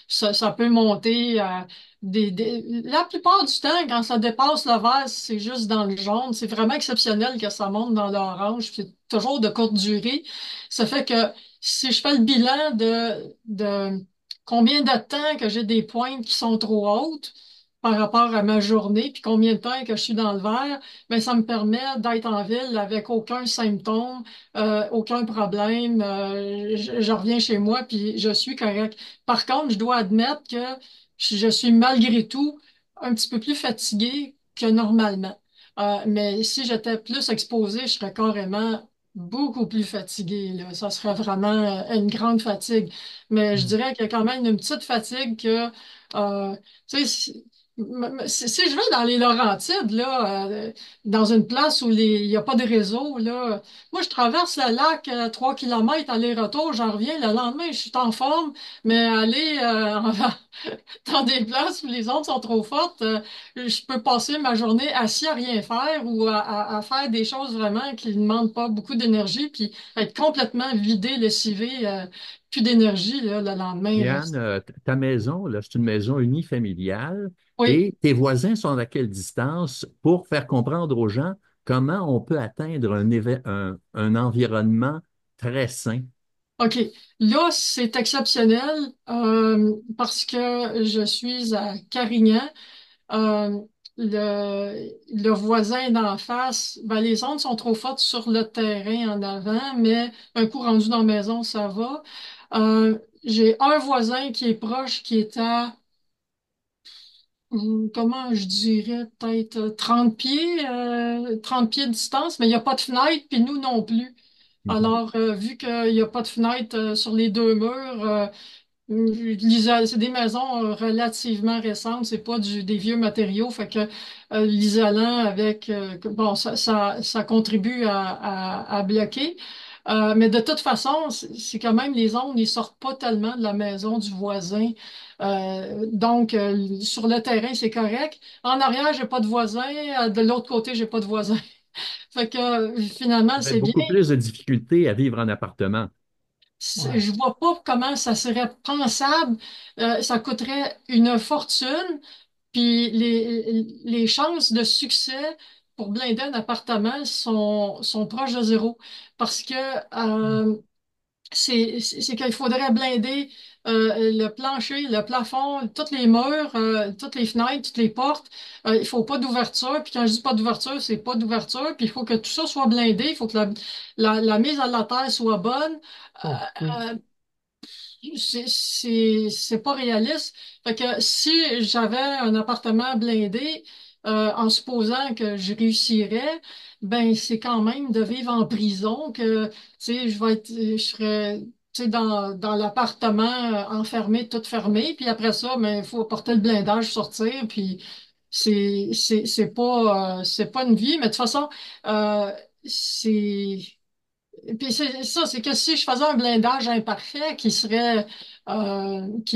ça peut monter à la plupart du temps, quand ça dépasse le vert, c'est juste dans le jaune. C'est vraiment exceptionnel que ça monte dans l'orange. C'est toujours de courte durée. Ça fait que si je fais le bilan de combien de temps que j'ai des pointes qui sont trop hautes par rapport à ma journée, puis combien de temps que je suis dans le vert, ben ça me permet d'être en ville avec aucun symptôme, aucun problème. Je reviens chez moi, puis je suis correct. Par contre, je dois admettre que je suis malgré tout un petit peu plus fatiguée que normalement. Mais si j'étais plus exposée, je serais carrément beaucoup plus fatiguée, là. Ça serait vraiment une grande fatigue. Mais je Mm. dirais qu'il y a quand même une petite fatigue que, tu sais, si je vais dans les Laurentides, là, dans une place où il n'y a pas de réseau, là, moi, je traverse le lac 3 kilomètres aller-retour, j'en reviens le lendemain, je suis en forme, mais aller dans des places où les ondes sont trop fortes, je peux passer ma journée assis à rien faire ou à faire des choses vraiment qui ne demandent pas beaucoup d'énergie, puis être complètement vidé, lessivé, plus d'énergie là, le lendemain. Là. Yann, ta maison, là, c'est une maison unifamiliale Oui, et tes voisins sont à quelle distance pour faire comprendre aux gens comment on peut atteindre un environnement très sain? OK. Là, c'est exceptionnel parce que je suis à Carignan. Euh, le voisin d'en face, ben, les ondes sont trop fortes sur le terrain en avant, mais un coup rendu dans la maison, ça va. J'ai un voisin qui est proche, qui est à, comment je dirais, peut-être 30 pieds, 30 pieds de distance, mais il n'y a pas de fenêtre, puis nous non plus. Mhm. Alors, vu qu'il n'y a pas de fenêtre sur les deux murs, c'est des maisons relativement récentes, c'est pas des vieux matériaux, fait que l'isolant avec bon ça contribue à bloquer. Mais de toute façon, c'est quand même les ondes, ils sortent pas tellement de la maison du voisin. Donc sur le terrain, c'est correct. En arrière, j'ai pas de voisin, de l'autre côté, j'ai pas de voisin. Fait que finalement, J'aurais c'est bien. beaucoup plus de difficultés à vivre en appartement. Ouais. Je vois pas comment ça serait pensable. Ça coûterait une fortune, puis les chances de succès pour blinder un appartement sont proches de zéro. Parce que c'est qu'il faudrait blinder le plancher, le plafond, tous les murs, toutes les fenêtres, toutes les portes. Il faut pas d'ouverture. Puis quand je dis pas d'ouverture, c'est pas d'ouverture. Puis il faut que tout ça soit blindé. Il faut que la mise à la terre soit bonne. OK. Euh, c'est pas réaliste. Fait que si j'avais un appartement blindé, en supposant que je réussirais, ben c'est quand même de vivre en prison que, tu sais, je serais, tu sais, dans l'appartement enfermé, tout fermé, puis après ça, ben il faut porter le blindage, sortir, puis c'est pas une vie, mais de toute façon, c'est et puis c'est ça, c'est que si je faisais un blindage imparfait qui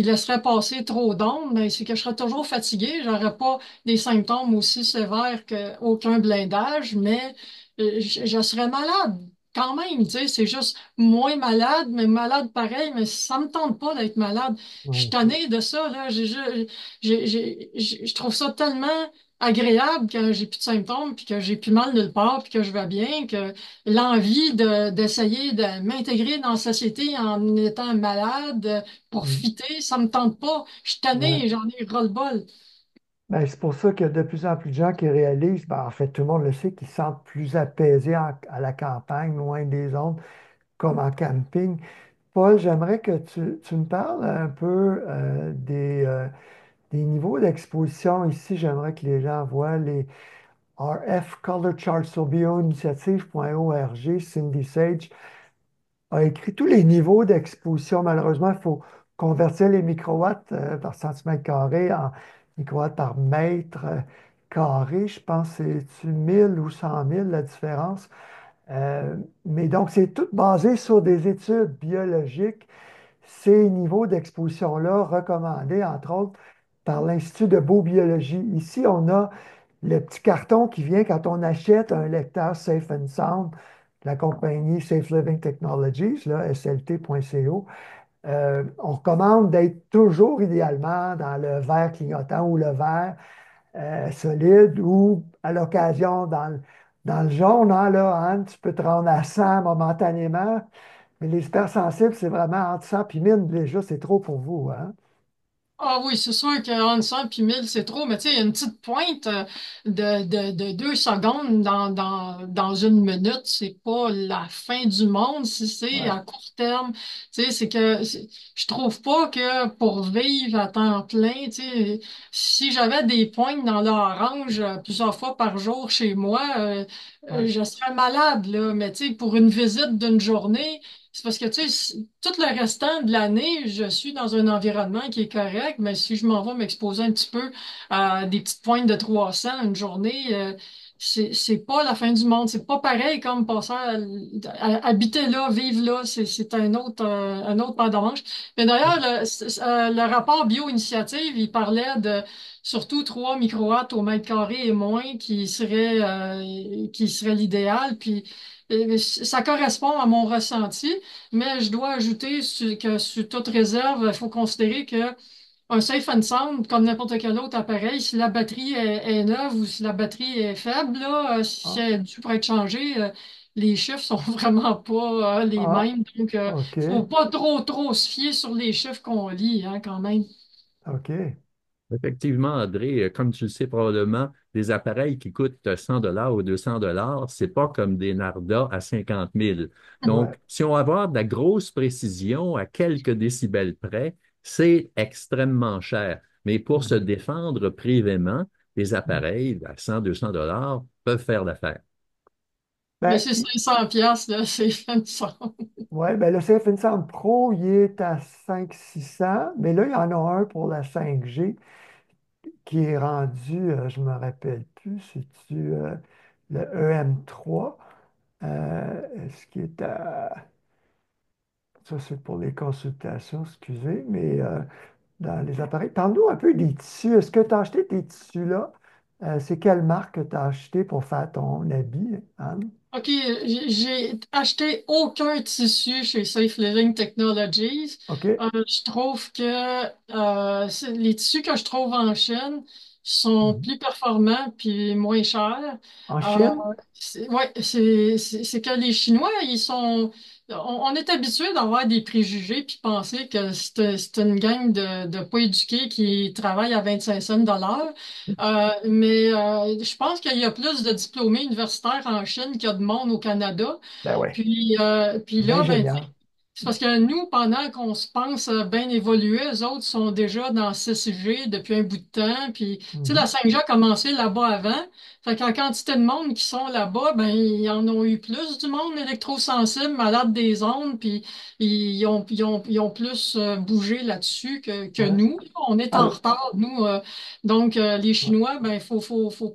laisserait passer trop d'ondes, ben c'est que je serais toujours fatigué. J'aurais pas des symptômes aussi sévères qu'aucun blindage, mais je serais malade quand même. Tu sais, c'est juste moins malade, mais malade pareil. Mais ça me tente pas d'être malade. Je suis Ouais. tannée de ça là. Je trouve ça tellement agréable quand j'ai plus de symptômes, puis que j'ai plus mal nulle part, puis que je vais bien, que l'envie d'essayer de m'intégrer dans la société en étant malade pour Mm. fitter, ça me tente pas. Je suis Ouais. tannée, j'en ai ras-le-bol. Ben, c'est pour ça qu'il y a de plus en plus de gens qui réalisent, ben, en fait, tout le monde le sait, qu'ils se sentent plus apaisés à la campagne, loin des ondes, comme en camping. Paul, j'aimerais que tu me parles un peu des niveaux d'exposition ici. J'aimerais que les gens voient les RF Color Charts sur bioinitiative.org. Cindy Sage a écrit tous les niveaux d'exposition. Malheureusement, il faut convertir les microwatts par centimètre carré en microwatts par mètre carré. Je pense que c'est 1000 ou 100 000 la différence. Mais donc, c'est tout basé sur des études biologiques. Ces niveaux d'exposition-là recommandés, entre autres, par l'Institut de beau-biologie. Ici, on a le petit carton qui vient quand on achète un lecteur Safe and Sound de la compagnie Safe Living Technologies, là, slt.co. On recommande d'être toujours idéalement dans le verre clignotant ou le verre solide ou à l'occasion dans le jaune, hein, là, hein, tu peux te rendre à 100 momentanément. Mais les hypersensibles, c'est vraiment entre 100 et 1000 déjà, c'est trop pour vous, hein? Ah oui, c'est sûr qu'en 100 puis 1000, c'est trop, mais tu sais, il y a une petite pointe de 2 secondes dans une minute. C'est pas la fin du monde si c'est Ouais. à court terme. Tu sais, je trouve pas que pour vivre à temps plein, tu sais, si j'avais des pointes dans l'orange plusieurs fois par jour chez moi, Ouais. je serais malade, là. Mais tu sais, pour une visite d'une journée, c'est parce que, tu sais, tout le restant de l'année, je suis dans un environnement qui est correct, mais si je m'en vais m'exposer un petit peu à des petites pointes de 300 une journée, c'est pas la fin du monde. C'est pas pareil comme passer habiter là, vivre là. C'est un autre paire de manches. Mais d'ailleurs, le rapport bio-initiative, il parlait de surtout 3 microwatts au mètre carré et moins qui serait l'idéal. Puis, ça correspond à mon ressenti. Mais je dois ajouter que sur toute réserve, il faut considérer que un Safe and Sound, comme n'importe quel autre appareil, si la batterie est neuve ou si la batterie est faible, là, si Ah, elle est due pour être changée, les chiffres sont vraiment pas les ah, mêmes. Donc, OK, faut pas trop se fier sur les chiffres qu'on lit, hein, quand même. OK. Effectivement, André, comme tu le sais probablement, des appareils qui coûtent 100 $ ou 200 $, c'est pas comme des Narda à 50 000. Ouais. Donc, si on va avoir de la grosse précision à quelques décibels près, c'est extrêmement cher. Mais pour se Mhm. défendre privément, les appareils à 100, 200 $ peuvent faire l'affaire. Mais Ben, c'est 500 piastres, là, c'est 500. ouais, ben le CF Sound Pro, il est à 5 600, mais là, il y en a un pour la 5G qui est rendu, je me rappelle plus, c'est-tu le EM3, est-ce qu'il est à... Ça, c'est pour les consultations, excusez, mais dans les appareils. Parle-nous un peu des tissus. Est-ce que tu as acheté tes tissus-là? C'est quelle marque que tu as acheté pour faire ton habit, Anne? OK, j'ai acheté aucun tissu chez Safe Living Technologies. OK. Je trouve que les tissus que je trouve en Chine sont Mhm. plus performants puis moins chers. En Euh, Chine? ouais, c'est que les Chinois, on est habitué d'avoir des préjugés puis penser que c'est une gang de pas éduqués qui travaillent à 25 cents de l'heure. Mais je pense qu'il y a plus de diplômés universitaires en Chine qu'il y a de monde au Canada. Ben ouais. Puis là, ben, tu sais, L'ingénieur. c'est parce que nous, pendant qu'on se pense bien évoluer, eux autres sont déjà dans 6G depuis un bout de temps. Puis, tu sais, la Mhm. 5G a commencé là-bas avant. Fait qu'en quantité de monde qui sont là-bas, ben, ils en ont eu plus du monde électrosensible, malade des ondes, puis ils ont plus bougé là-dessus que Ouais. nous. On est en Alors, retard, nous. Donc, les ouais. Chinois, ben, faut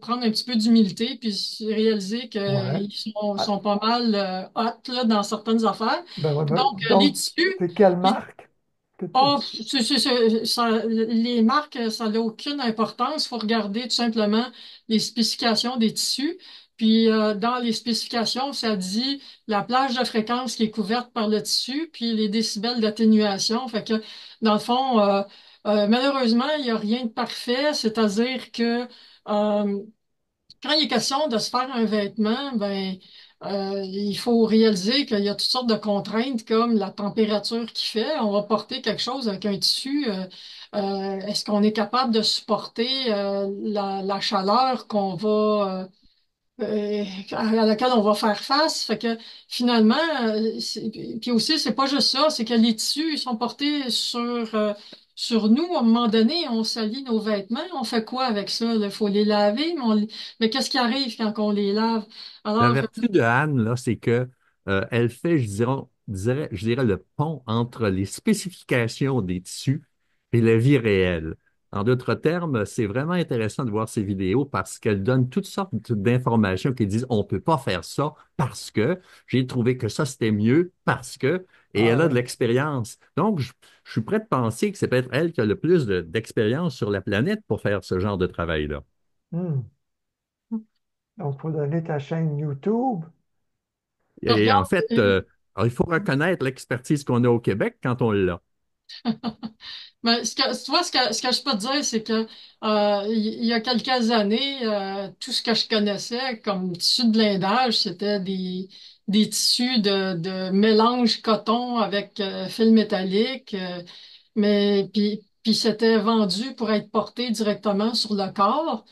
prendre un petit peu d'humilité puis réaliser Ouais. qu'ils Ah, sont pas mal hot là, dans certaines affaires. ben ouais, Donc, les donc, tissus, c'est quelle les, marque que tu oh, les marques, ça n'a aucune importance. Il faut regarder tout simplement les spécifications des tissus. Puis, dans les spécifications, ça dit la plage de fréquence qui est couverte par le tissu, puis les décibels d'atténuation. Fait que, dans le fond, malheureusement, il n'y a rien de parfait. C'est-à-dire que quand il est question de se faire un vêtement, ben, il faut réaliser qu'il y a toutes sortes de contraintes comme la température qu'il fait. On va porter quelque chose avec un tissu. Est-ce qu'on est capable de supporter la chaleur à laquelle on va faire face? Fait que finalement, puis aussi, c'est pas juste ça, c'est que les tissus ils sont portés sur nous. À un moment donné, on salit nos vêtements. On fait quoi avec ça? Il faut les laver, mais qu'est-ce qui arrive quand on les lave? La Alors, vertu de Anne, là, c'est que elle fait, je dirais, le pont entre les spécifications des tissus et la vie réelle. En d'autres termes, c'est vraiment intéressant de voir ces vidéos parce qu'elles donnent toutes sortes d'informations qui disent on ne peut pas faire ça parce que j'ai trouvé que ça c'était mieux parce que, et Ah elle a de ouais. l'expérience. Donc, je suis prêt de penser que c'est peut-être elle qui a le plus d'expérience sur la planète pour faire ce genre de travail-là. Hmm. Donc, il faut donner ta chaîne YouTube. Et en regarde, fait, alors, il faut reconnaître l'expertise qu'on a au Québec quand on l'a. mais tu vois, ce que je peux te dire, c'est que il y a quelques années, tout ce que je connaissais comme tissu de blindage, c'était des tissus de mélange coton avec fil métallique. Mais puis c'était vendu pour être porté directement sur le corps.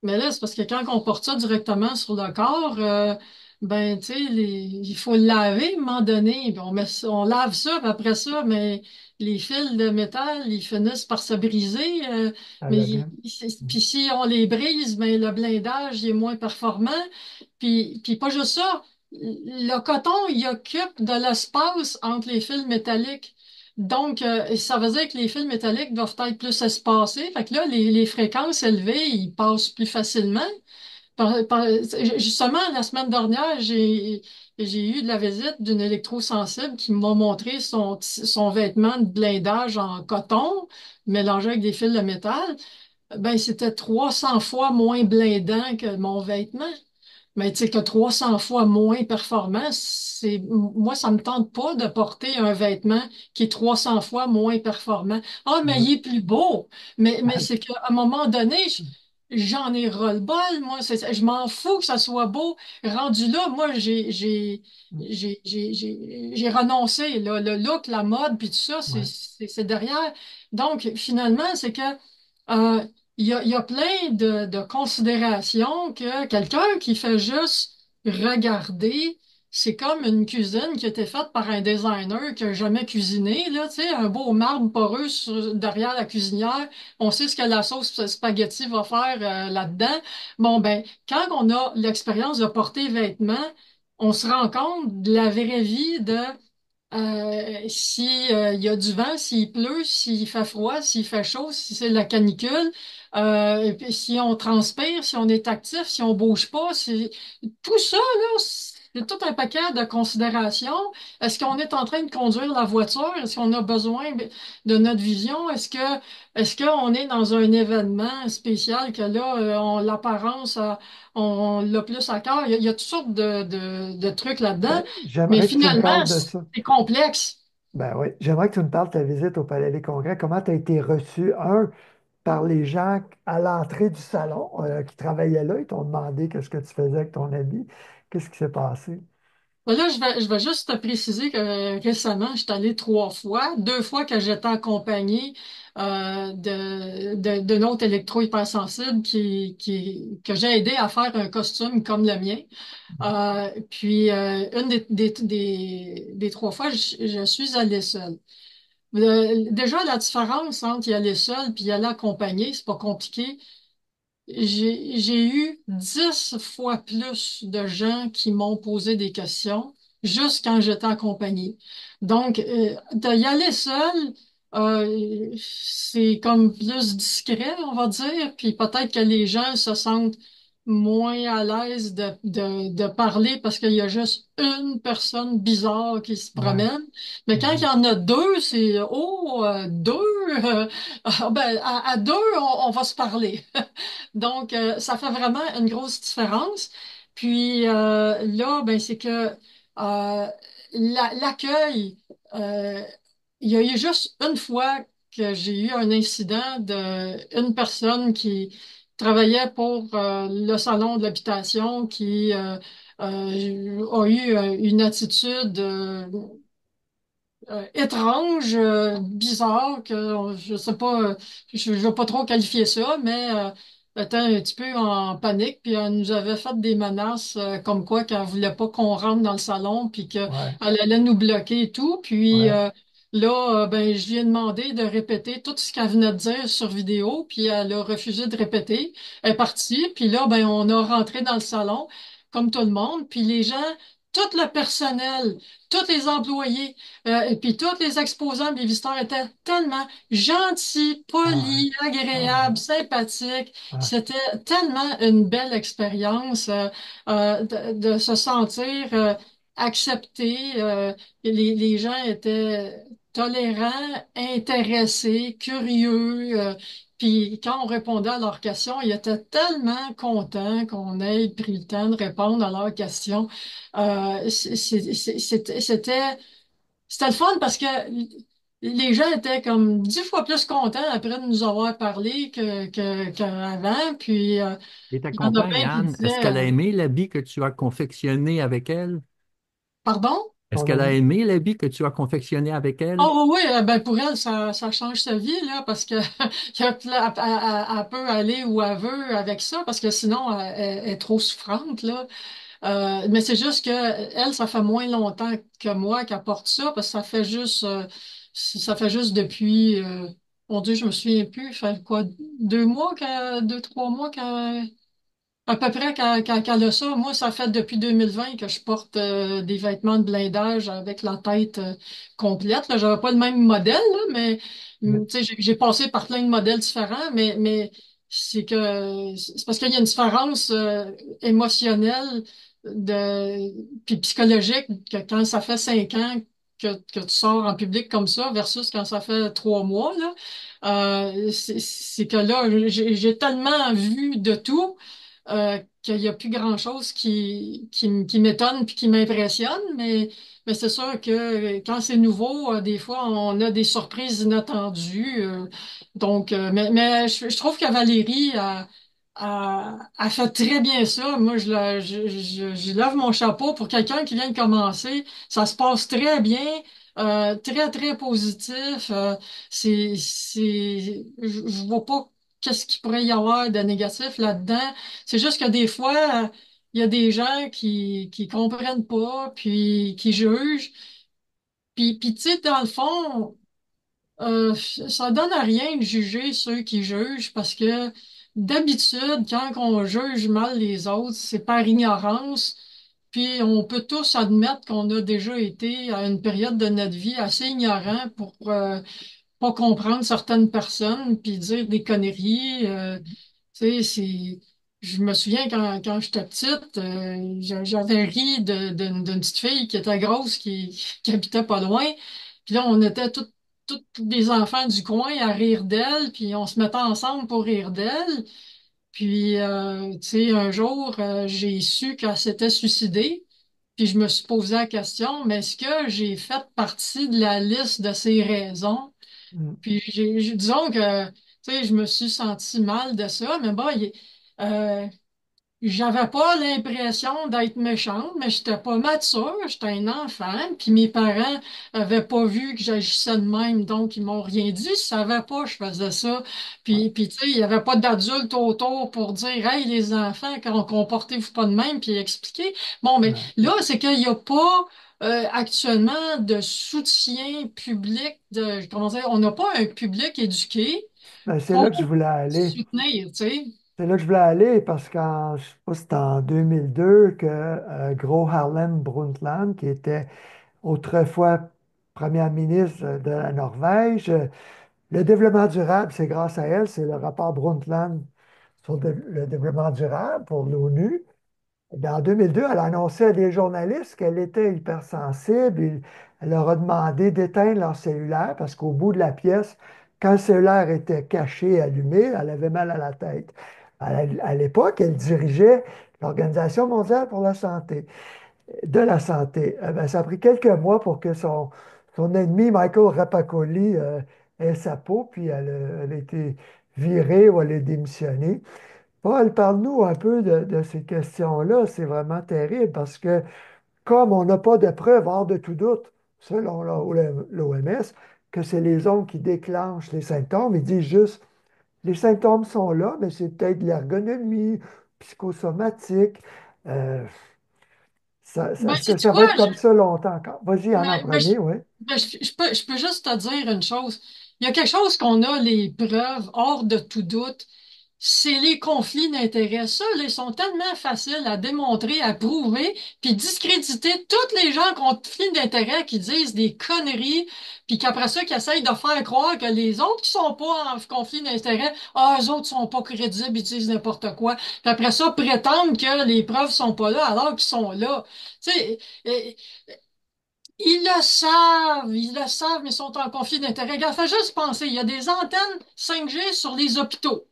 Mais là, c'est parce que quand on porte ça directement sur le corps, ben, tu sais, il faut le laver à un moment donné. Puis on lave ça, puis après ça, mais les fils de métal, ils finissent par se briser. à Mais l'abîme. puis si on les brise, ben, le blindage, il est moins performant. Puis pas juste ça, le coton, il occupe de l'espace entre les fils métalliques. Donc, ça veut dire que les fils métalliques doivent être plus espacés. Fait que là, les fréquences élevées, ils passent plus facilement. Justement, la semaine dernière, j'ai eu de la visite d'une électrosensible qui m'a montré son vêtement de blindage en coton mélangé avec des fils de métal. Ben, c'était 300 fois moins blindant que mon vêtement. Mais tu sais que 300 fois moins performant, moi, ça me tente pas de porter un vêtement qui est 300 fois moins performant. Ah, mais il est plus beau. Mais c'est qu'à un moment donné, j'en ai ras-le-bol, moi. Je m'en fous que ça soit beau. Rendu là, moi, j'ai renoncé. Là. Le look, la mode, puis tout ça, Ouais. c'est derrière. Donc, finalement, c'est que euh, il y a plein de considérations que quelqu'un qui fait juste regarder, c'est comme une cuisine qui a été faite par un designer qui a jamais cuisiné, là, tu sais, un beau marbre poreux derrière la cuisinière. On sait ce que la sauce spaghetti va faire là-dedans. Bon, ben, quand on a l'expérience de porter vêtements, on se rend compte de la vraie vie de si il y a du vent, s'il pleut, s'il fait froid, s'il fait chaud, si c'est la canicule, et puis si on transpire, si on est actif, si on bouge pas, tout ça là, c'est tout un paquet de considérations. Est-ce qu'on est en train de conduire la voiture? Est-ce qu'on a besoin de notre vision? Est-ce qu'on est dans un événement spécial que là, l'apparence, on l'a plus à cœur? Il y a toutes sortes de trucs là-dedans. Ben, Mais j'aimerais que tu me finalement, parles de ça. c'est complexe. Ben oui, j'aimerais que tu me parles de ta visite au Palais des Congrès. Comment tu as été reçu, un, par les gens à l'entrée du salon qui travaillaient là. Ils t'ont demandé qu'est-ce que tu faisais avec ton habit. Qu'est-ce qui s'est passé? Là, je vais juste te préciser que récemment, je suis allée 3 fois. 2 fois que j'étais accompagnée d'une autre électro-hypersensible que j'ai aidé à faire un costume comme le mien. Puis, une des 3 fois, je suis allée seule. Déjà, la différence entre y aller seule puis y aller accompagnée, c'est pas compliqué. J'ai eu 10 fois plus de gens qui m'ont posé des questions juste quand j'étais accompagnée. Donc, d'y aller seul, c'est comme plus discret, on va dire, puis peut-être que les gens se sentent moins à l'aise de parler parce qu'il y a juste une personne bizarre qui se Ouais. promène. Mais quand il y Mhm. en a deux, c'est, oh, deux, ben, à deux, on va se parler. Donc, ça fait vraiment une grosse différence. Puis là, ben, c'est que l'accueil, euh, il y a eu juste une fois que j'ai eu un incident de une personne qui travaillait pour le salon de l'habitation qui a eu une attitude étrange, bizarre, que je sais pas, je veux pas trop qualifier ça, mais elle était un petit peu en panique, puis elle nous avait fait des menaces comme quoi qu'elle voulait pas qu'on rentre dans le salon, puis qu'elle Ouais. allait nous bloquer et tout. Puis Ouais. là, ben, je lui ai demandé de répéter tout ce qu'elle venait de dire sur vidéo, puis elle a refusé de répéter. Elle est partie, puis là, ben, on a rentré dans le salon, comme tout le monde, puis les gens, tout le personnel, tous les employés, et puis tous les exposants, les visiteurs étaient tellement gentils, Ah ouais. polis, Ah agréables, sympathiques. ouais. C'était tellement une belle expérience de se sentir accepté. Les gens étaient tolérants, intéressés, curieux. Puis quand on répondait à leurs questions, ils étaient tellement contents qu'on ait pris le temps de répondre à leurs questions. C'était le fun parce que les gens étaient comme 10 fois plus contents après de nous avoir parlé qu'avant. Puis Et ta il y en a compagne, plein qui Anne, est-ce disaient qu'elle a aimé l'habit que tu as confectionné avec elle? Pardon? Est-ce ton qu'elle a amie? aimé l'habit que tu as confectionné avec elle? Oh oui, ben pour elle, ça change sa vie, là, parce que elle peut aller où elle veut avec ça, parce que sinon, elle est trop souffrante, là. Mais c'est juste que elle, ça fait moins longtemps que moi qu'elle porte ça, parce que ça fait juste depuis, mon Dieu, je me souviens plus, ça fait quoi, 2 mois, 3 mois à peu près qu'elle a ça. Moi, ça fait depuis 2020 que je porte des vêtements de blindage avec la tête complète. Là, j'avais pas le même modèle, là, mais tu sais, j'ai passé par plein de modèles différents, mais c'est parce qu'il y a une différence émotionnelle puis psychologique que quand ça fait 5 ans que tu sors en public comme ça versus quand ça fait 3 mois, là. C'est que là, j'ai tellement vu de tout qu'il n'y a plus grand-chose qui m'étonne puis qui m'impressionne, mais c'est sûr que quand c'est nouveau, des fois, on a des surprises inattendues. Mais je trouve que Valérie a fait très bien ça. Moi, je lève mon chapeau pour quelqu'un qui vient de commencer. Ça se passe très bien. Très, très positif. Je vois pas qu'est-ce qu'il pourrait y avoir de négatif là-dedans. C'est juste que des fois, il y a des gens qui comprennent pas, puis qui jugent. Puis tu sais, dans le fond, ça donne à rien de juger ceux qui jugent parce que d'habitude, quand on juge mal les autres, c'est par ignorance. Puis on peut tous admettre qu'on a déjà été à une période de notre vie assez ignorant pour pas comprendre certaines personnes puis dire des conneries. Tu sais, je me souviens quand j'étais petite, j'avais ri d'une petite fille qui était grosse, qui habitait pas loin. Puis là, on était tous des enfants du coin à rire d'elle, puis on se mettait ensemble pour rire d'elle. Puis, tu sais, un jour, j'ai su qu'elle s'était suicidée. Puis je me suis posé la question, mais est-ce que j'ai fait partie de la liste de ces raisons? Mm. Puis disons que, tu sais, je me suis senti mal de ça, mais bon, euh, j'avais pas l'impression d'être méchante, mais j'étais pas mature, j'étais un enfant, puis mes parents avaient pas vu que j'agissais de même, donc ils m'ont rien dit, ils savaient pas que je faisais ça. Ouais, Puis tu sais, il y avait pas d'adultes autour pour dire, hey, les enfants, quand comportez-vous pas de même, puis expliquer. Bon, mais ouais. là, c'est qu'il y a pas actuellement de soutien public, comment dire, on n'a pas un public éduqué Ben, c'est là pour que je voulais aller. soutenir, tu sais. C'est là que je voulais aller parce qu'en, je sais pas, c'était en 2002 que Gro Harlem Brundtland, qui était autrefois première ministre de la Norvège, le développement durable, c'est grâce à elle, c'est le rapport Brundtland sur le développement durable pour l'ONU. En 2002, elle a annoncé à des journalistes qu'elle était hypersensible. Elle leur a demandé d'éteindre leur cellulaire parce qu'au bout de la pièce, quand le cellulaire était caché, allumé, elle avait mal à la tête. À l'époque, elle dirigeait l'Organisation mondiale pour la santé, de la santé. Ben, ça a pris quelques mois pour que son ennemi, Michael Rapapoli, ait sa peau, puis elle a été virée ou elle a démissionné. Paul, parle-nous un peu de ces questions-là. C'est vraiment terrible parce que comme on n'a pas de preuves hors de tout doute, selon l'OMS, que c'est les ondes qui déclenchent les symptômes, ils disent juste, les symptômes sont là, mais c'est peut-être de l'ergonomie, psychosomatique. Euh, Ben, est-ce que sais-tu ça quoi? va être comme ça longtemps encore? Vas-y, en Mais, premier, oui. je peux juste te dire une chose. Il y a quelque chose qu'on a les preuves hors de tout doute. C'est les conflits d'intérêts. Ça, là, ils sont tellement faciles à démontrer, à prouver, puis discréditer toutes les gens conflits d'intérêts qui disent des conneries, puis qu'après ça, qui essayent de faire croire que les autres qui sont pas en conflit d'intérêts, ah, eux autres sont pas crédibles, ils disent n'importe quoi. Puis après ça, prétendent que les preuves sont pas là alors qu'ils sont là. Tu sais, euh, ils le savent, mais ils sont en conflit d'intérêts. Regarde, fais juste penser, il y a des antennes 5G sur les hôpitaux.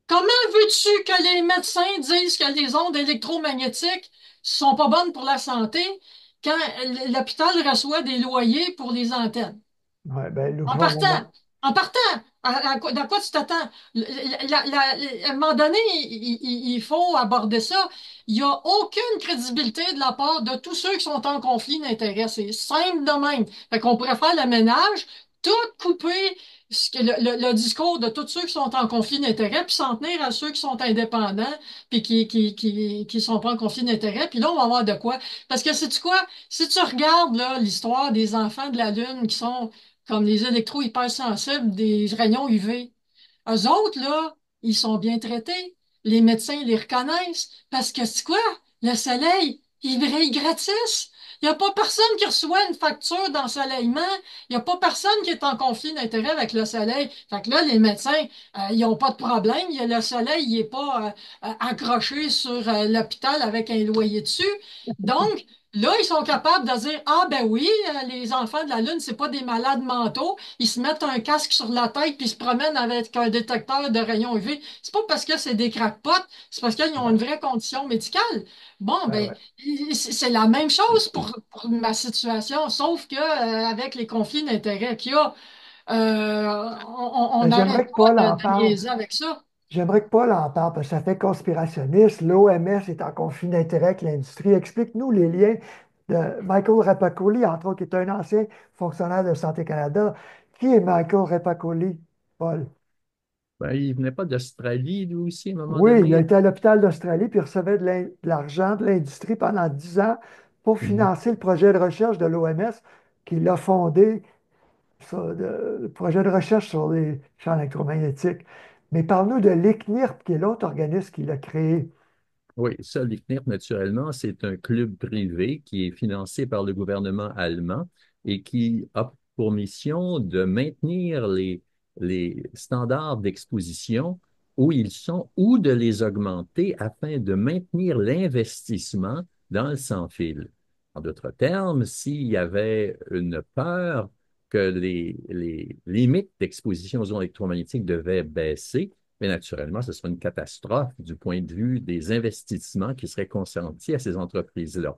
Comment veux-tu que les médecins disent que les ondes électromagnétiques sont pas bonnes pour la santé quand l'hôpital reçoit des loyers pour les antennes? Ouais, ben, le En partant, gouvernement. en partant. Dans quoi tu t'attends? À un moment donné, il faut aborder ça. Il n'y a aucune crédibilité de la part de tous ceux qui sont en conflit d'intérêts. C'est simple de même. Fait qu'on pourrait faire le ménage, tout couper le discours de tous ceux qui sont en conflit d'intérêts, puis s'en tenir à ceux qui sont indépendants, puis qui sont pas en conflit d'intérêts. Puis là, on va voir de quoi. Parce que sais-tu quoi? Si tu regardes là, l'histoire des enfants de la Lune qui sont comme les électro-hypersensibles des rayons UV. Eux autres, là, ils sont bien traités. Les médecins les reconnaissent parce que c'est quoi? Le soleil, il brille gratis. Il n'y a pas personne qui reçoit une facture d'ensoleillement. Il n'y a pas personne qui est en conflit d'intérêt avec le soleil. Fait que là, les médecins, ils n'ont pas de problème. Le soleil, il n'est pas accroché sur l'hôpital avec un loyer dessus. Donc, là, ils sont capables de dire, ah ben oui, les enfants de la Lune, c'est pas des malades mentaux. Ils se mettent un casque sur la tête puis se promènent avec un détecteur de rayons UV. C'est pas parce que c'est des crackpots, c'est parce qu'ils ont une vraie condition médicale. Bon, Ouais, ben, ouais. c'est la même chose pour ma situation, sauf que avec les conflits d'intérêts qu'il y a, on Ben, n'arrête j'aimerais que Paul pas en de parle. niaiser avec ça. J'aimerais que Paul en parle parce que ça fait conspirationniste. L'OMS est en conflit d'intérêt avec l'industrie. Explique-nous les liens de Michael Rapapoli, entre autres, qui est un ancien fonctionnaire de Santé Canada. Qui est Michael Rapapoli, Paul? Ben, il venait pas d'Australie, lui aussi, à un moment Oui, il a donné. été à l'hôpital d'Australie puis il recevait de l'argent de l'industrie pendant 10 ans pour Mhm. financer le projet de recherche de l'OMS qu'il a fondé, le projet de recherche sur les champs électromagnétiques. Mais parle-nous de l'ICNIRP, qui est l'autre organisme qu'il a créé. Oui, ça, l'ICNIRP, naturellement, c'est un club privé qui est financé par le gouvernement allemand et qui a pour mission de maintenir les standards d'exposition où ils sont ou de les augmenter afin de maintenir l'investissement dans le sans-fil. En d'autres termes, s'il y avait une peur que les limites d'exposition aux ondes électromagnétiques devaient baisser, mais naturellement, ce serait une catastrophe du point de vue des investissements qui seraient consentis à ces entreprises-là.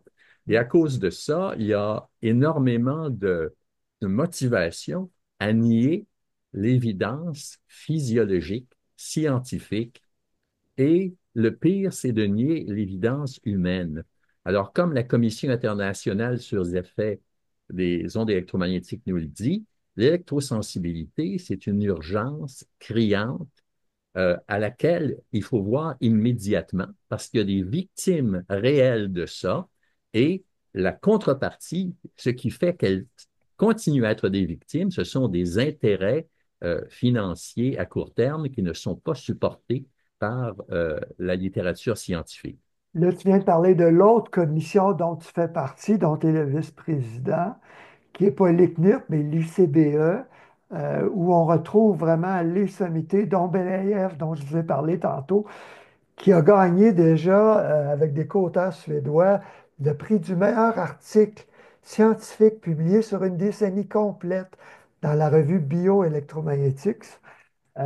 Et à cause de ça, il y a énormément de motivation à nier l'évidence physiologique, scientifique, et le pire, c'est de nier l'évidence humaine. Alors, comme la Commission internationale sur les effets des ondes électromagnétiques nous le dit, l'électrosensibilité, c'est une urgence criante à laquelle il faut voir immédiatement parce qu'il y a des victimes réelles de ça et la contrepartie, ce qui fait qu'elles continuent à être des victimes, ce sont des intérêts financiers à court terme qui ne sont pas supportés par la littérature scientifique. Là, tu viens de parler de l'autre commission dont tu fais partie, dont tu es le vice-président, qui n'est pas l'ICNIRP, mais l'ICBE, où on retrouve vraiment les sommités, dont Belaïev, dont je vous ai parlé tantôt, qui a gagné déjà, avec des co-auteurs suédois, le prix du meilleur article scientifique publié sur une décennie complète dans la revue Bioelectromagnétics. Vous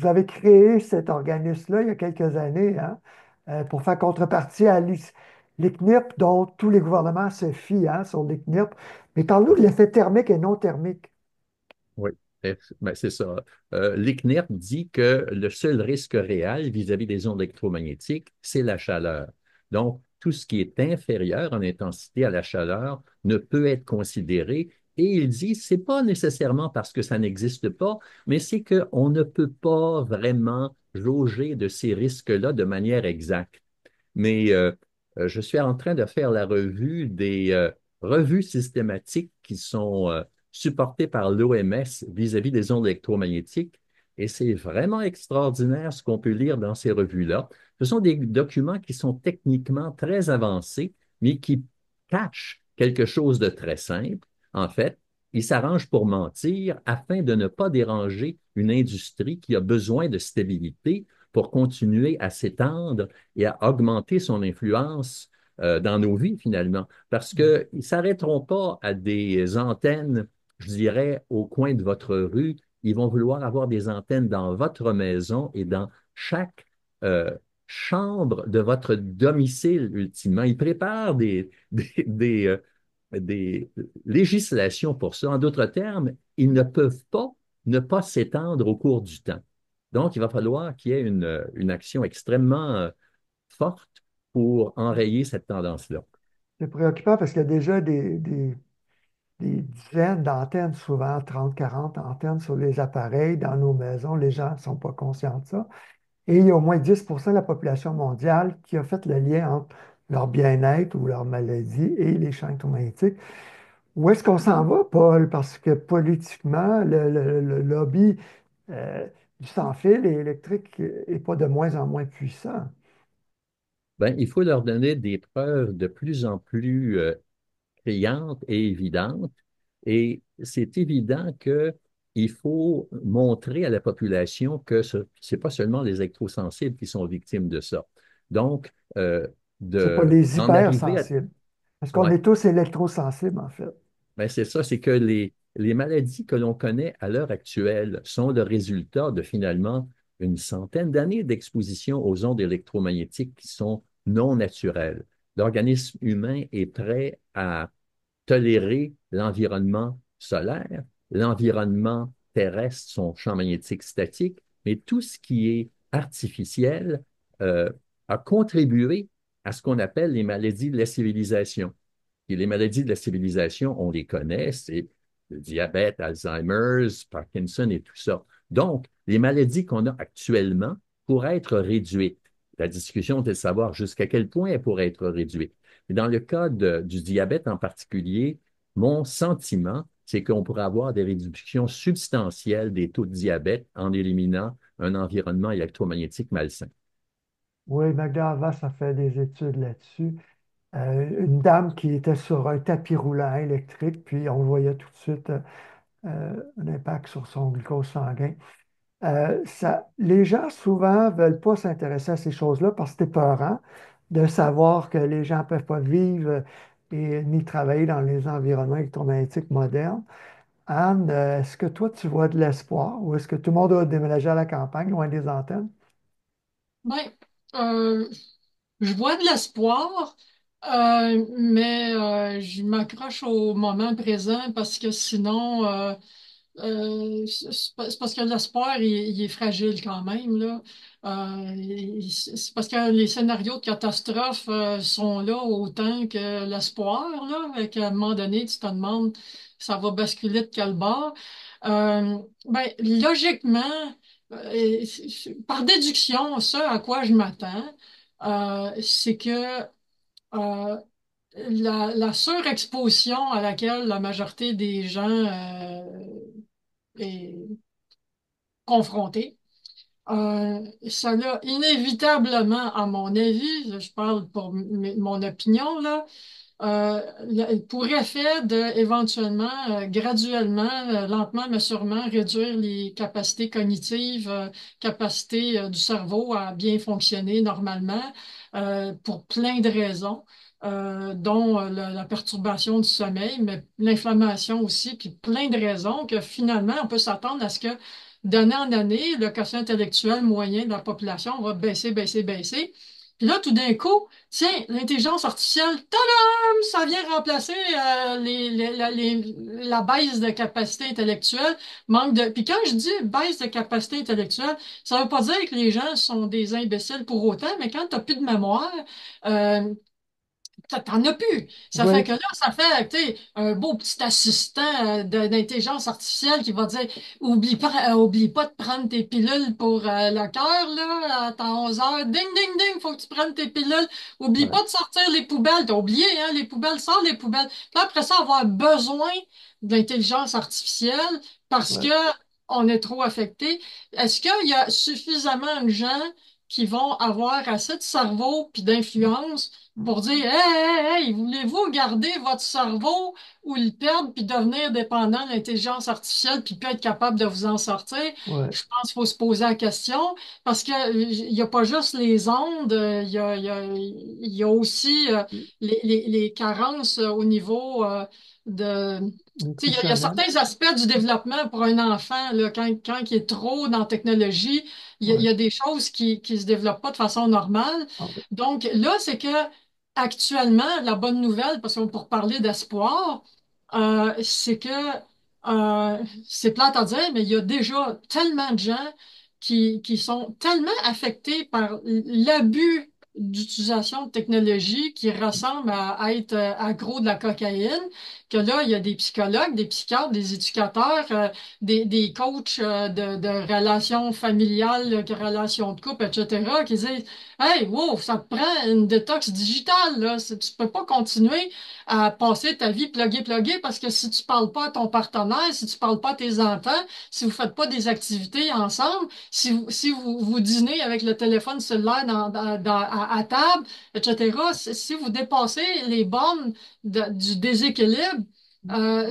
avez créé cet organisme-là il y a quelques années, hein, pour faire contrepartie à l'ICNIRP, dont tous les gouvernements se fient, hein, sur l'ICNIRP. Mais parle-nous de l'effet thermique et non thermique. Oui, ben, c'est ça. L'ICNIRP dit que le seul risque réel vis-à-vis des ondes électromagnétiques, c'est la chaleur. Donc, tout ce qui est inférieur en intensité à la chaleur ne peut être considéré. Et il dit, c'est pas nécessairement parce que ça n'existe pas, mais c'est qu'on ne peut pas vraiment jauger de ces risques-là de manière exacte. Mais je suis en train de faire la revue des revues systématiques qui sont supportées par l'OMS vis-à-vis des ondes électromagnétiques. Et c'est vraiment extraordinaire ce qu'on peut lire dans ces revues-là. Ce sont des documents qui sont techniquement très avancés, mais qui cachent quelque chose de très simple. En fait, ils s'arrangent pour mentir afin de ne pas déranger une industrie qui a besoin de stabilité pour continuer à s'étendre et à augmenter son influence dans nos vies finalement. Parce qu'ils ne s'arrêteront pas à des antennes, je dirais, au coin de votre rue. Ils vont vouloir avoir des antennes dans votre maison et dans chaque euh, chambre de votre domicile, ultimement. Ils préparent des des législations pour ça. En d'autres termes, ils ne peuvent pas ne pas s'étendre au cours du temps. Donc, il va falloir qu'il y ait une action extrêmement forte pour enrayer cette tendance-là. C'est préoccupant parce qu'il y a déjà des dizaines d'antennes, souvent 30, 40 antennes sur les appareils dans nos maisons. Les gens ne sont pas conscients de ça. Et il y a au moins 10% de la population mondiale qui a fait le lien entre leur bien-être ou leur maladie et les champs électromagnétiques. Où est-ce qu'on s'en va, Paul? Parce que politiquement, le lobby du sans-fil et électrique n'est pas de moins en moins puissant. Ben, il faut leur donner des preuves de plus en plus criantes et évidentes. Et c'est évident qu'il faut montrer à la population que ce n'est pas seulement les électrosensibles qui sont victimes de ça. Donc, C'est pas les d'en arriver à... hypersensibles. Parce qu'on Ouais, est tous électrosensibles, en fait. ben c'est ça, c'est que les maladies que l'on connaît à l'heure actuelle sont le résultat de finalement une centaine d'années d'exposition aux ondes électromagnétiques qui sont non naturelles. L'organisme humain est prêt à tolérer l'environnement solaire, l'environnement terrestre, son champ magnétique statique, mais tout ce qui est artificiel euh, a contribué à ce qu'on appelle les maladies de la civilisation. Et les maladies de la civilisation, on les connaît, c'est le diabète, Alzheimer's, Parkinson et tout ça. Donc, les maladies qu'on a actuellement pourraient être réduites. La discussion est de savoir jusqu'à quel point elles pourraient être réduites. Et dans le cas du diabète en particulier, mon sentiment, c'est qu'on pourrait avoir des réductions substantielles des taux de diabète en éliminant un environnement électromagnétique malsain. Oui, Magda Havas a fait des études là-dessus. Une dame qui était sur un tapis roulant électrique, puis on voyait tout de suite un impact sur son glucose sanguin. Les gens souvent ne veulent pas s'intéresser à ces choses-là parce que c'est épeurant de savoir que les gens ne peuvent pas vivre et ni travailler dans les environnements électromagnétiques modernes. Anne, est-ce que toi, tu vois de l'espoir ou est-ce que tout le monde doit déménager à la campagne, loin des antennes? Ben, euh, je vois de l'espoir, mais je m'accroche au moment présent parce que sinon, c'est parce que l'espoir, il est fragile quand même, là. C'est parce que les scénarios de catastrophe sont là autant que l'espoir, là. À un moment donné, tu te demandes, ça va basculer de quel bord. Ben, logiquement, par déduction, ce à quoi je m'attends, c'est que la surexposition à laquelle la majorité des gens est confrontée, ça l'a inévitablement, à mon avis, je parle pour mon opinion, là, pour effet de éventuellement, graduellement, lentement mais sûrement, réduire les capacités cognitives, capacités du cerveau à bien fonctionner normalement, pour plein de raisons. Dont la perturbation du sommeil, mais l'inflammation aussi, puis plein de raisons que finalement, on peut s'attendre à ce que d'année en année, le quotient intellectuel moyen de la population va baisser, baisser, baisser. Puis là, tout d'un coup, tiens, l'intelligence artificielle, tadam, ça vient remplacer la baisse de capacité intellectuelle, manque de. Puis quand je dis baisse de capacité intellectuelle, ça veut pas dire que les gens sont des imbéciles pour autant, mais quand t'as plus de mémoire, euh, t'en as plus. Ça fait Oui, que là, ça fait, tu sais, un beau petit assistant d'intelligence artificielle qui va dire, oublie pas de prendre tes pilules pour le cœur, là, à 11 heures. Ding, ding, ding, faut que tu prennes tes pilules. Oublie ouais, pas de sortir les poubelles. T'as oublié, hein, les poubelles, sors les poubelles. Puis après ça, avoir besoin de l'intelligence artificielle parce que ouais. on est trop affecté. Est-ce qu'il y a suffisamment de gens qui vont avoir assez de cerveau puis d'influence pour dire, hey, hey, hey, voulez-vous garder votre cerveau ou le perdre puis devenir dépendant de l'intelligence artificielle puis pas être capable de vous en sortir? Ouais. Je pense qu'il faut se poser la question parce que il y a pas juste les ondes, il y a aussi les carences au niveau de tu sais, il y a Nutritionnel. certains aspects du développement pour un enfant, là, quand il est trop dans la technologie, il Ouais. y a des choses qui se développent pas de façon normale. Ah, ouais. Donc là, c'est que actuellement, la bonne nouvelle, parce qu'on pour parler d'espoir, c'est que c'est plate à dire, mais il y a déjà tellement de gens qui sont tellement affectés par l'abus d'utilisation de technologie qui ressemble à être accro de la cocaïne, que là, il y a des psychologues, des psychiatres, des éducateurs, des coachs de relations familiales, de relations de couple, etc., qui disent hey, wow, ça te prend une détox digitale, là. Tu peux pas continuer à passer ta vie plugué, parce que si tu parles pas à ton partenaire, si tu parles pas à tes enfants, si vous faites pas des activités ensemble, si vous dînez avec le téléphone cellulaire à table, etc., si vous dépassez les bornes du déséquilibre,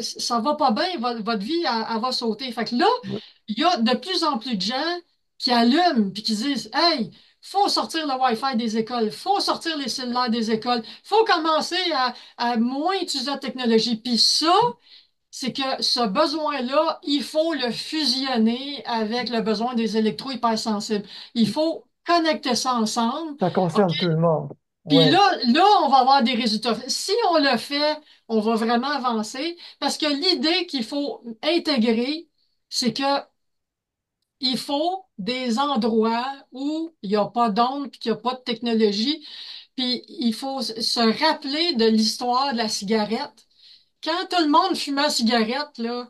ça va pas bien, votre vie, elle va sauter. Fait que là, Ouais. il y a de plus en plus de gens qui allument puis qui disent, hey, faut sortir le Wi-Fi des écoles, faut sortir les cellulaires des écoles, faut commencer à moins utiliser la technologie. Puis ça, c'est que ce besoin-là, il faut le fusionner avec le besoin des électro-hypersensibles. Il faut connecter ça ensemble. Ça OK? concerne tout le monde. Puis Oui. là, on va avoir des résultats. Si on le fait, on va vraiment avancer parce que l'idée qu'il faut intégrer, c'est que il faut des endroits où il n'y a pas d'ondes puis qu'il n'y a pas de technologie. Puis il faut se rappeler de l'histoire de la cigarette. Quand tout le monde fumait la cigarette, là,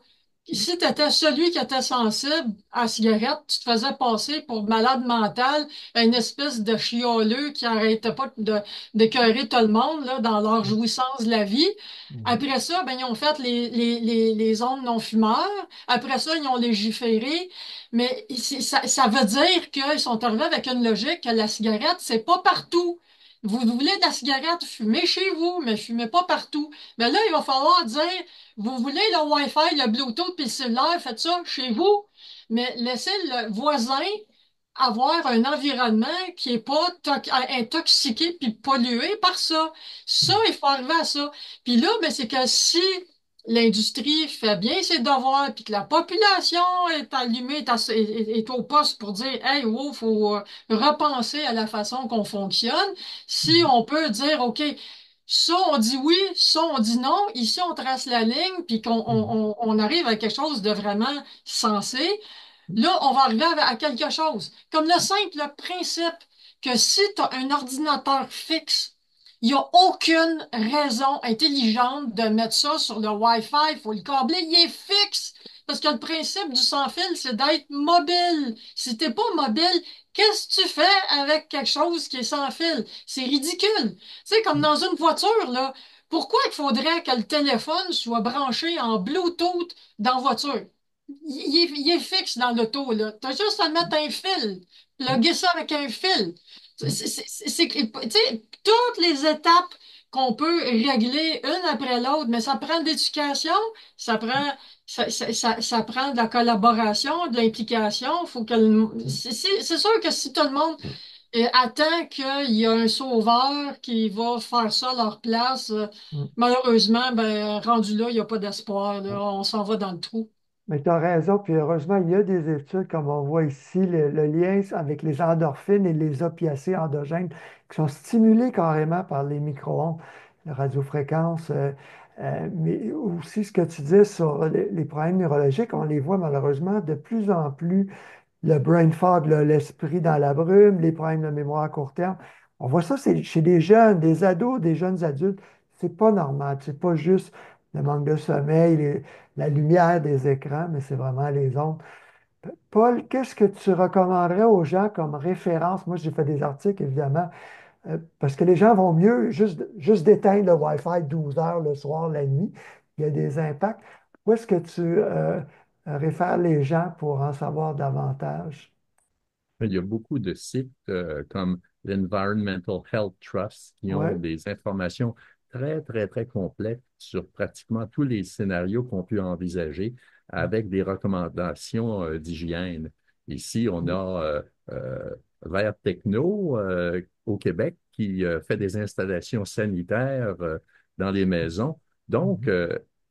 si tu étais celui qui était sensible à la cigarette, tu te faisais passer pour malade mental, une espèce de chialeux qui arrêtait pas d'écœurer tout le monde là, dans leur jouissance de la vie. Mhm. Après ça, ben, ils ont fait les zones non-fumeurs. Après ça, ils ont légiféré. Mais ça veut dire qu'ils sont arrivés avec une logique que la cigarette, c'est pas partout. Vous voulez de la cigarette, fumez chez vous, mais fumez pas partout. Mais là, il va falloir dire, vous voulez le Wi-Fi, le Bluetooth puis le cellulaire, faites ça chez vous, mais laissez le voisin avoir un environnement qui est pas intoxiqué puis pollué par ça. Ça, il faut arriver à ça. Puis là, ben, c'est que si l'industrie fait bien ses devoirs puis que la population est allumée, est au poste pour dire, hey, wow, faut repenser à la façon qu'on fonctionne. Si Mhm. on peut dire, OK, ça, on dit oui, ça, on dit non. Ici, on trace la ligne, puis qu'on Mhm. on arrive à quelque chose de vraiment sensé. Là, on va arriver à quelque chose. Comme le simple principe que si tu as un ordinateur fixe, il n'y a aucune raison intelligente de mettre ça sur le Wi-Fi. Il faut le câbler, il est fixe. Parce que le principe du sans-fil, c'est d'être mobile. Si t'es pas mobile, qu'est-ce que tu fais avec quelque chose qui est sans fil? C'est ridicule. Tu sais, comme dans une voiture, là, pourquoi il faudrait que le téléphone soit branché en Bluetooth dans la voiture? Il est fixe dans l'auto, là. T'as juste à mettre un fil. Plugger ça avec un fil. Tu sais, toutes les étapes qu'on peut régler une après l'autre, mais ça prend de l'éducation, ça prend, ça prend de la collaboration, de l'implication. Faut que c'est sûr que si tout le monde attend qu'il y a un sauveur qui va faire ça à leur place, Mhm. malheureusement, ben, rendu là, il n'y a pas d'espoir, là. On s'en va dans le trou. Mais tu as raison, puis heureusement, il y a des études, comme on voit ici, le lien avec les endorphines et les opiacés endogènes qui sont stimulés carrément par les micro-ondes, la radiofréquence, mais aussi ce que tu dis sur les problèmes neurologiques, on les voit malheureusement de plus en plus, le brain fog, là, l'esprit dans la brume, les problèmes de mémoire à court terme. On voit ça c'est chez des jeunes, des ados, des jeunes adultes. C'est pas normal. C'est pas juste le manque de sommeil, la lumière des écrans, mais c'est vraiment les ondes. Paul, qu'est-ce que tu recommanderais aux gens comme référence? Moi, j'ai fait des articles, évidemment, parce que les gens vont mieux juste d'éteindre le Wi-Fi 12 heures le soir, la nuit. Il y a des impacts. Où est-ce que tu réfères les gens pour en savoir davantage? Il y a beaucoup de sites comme l'Environmental Health Trust qui ont Oui. des informations très, très, très complètes sur pratiquement tous les scénarios qu'on peut envisager avec des recommandations d'hygiène. Ici, on a Vert Techno au Québec qui fait des installations sanitaires dans les maisons. Donc,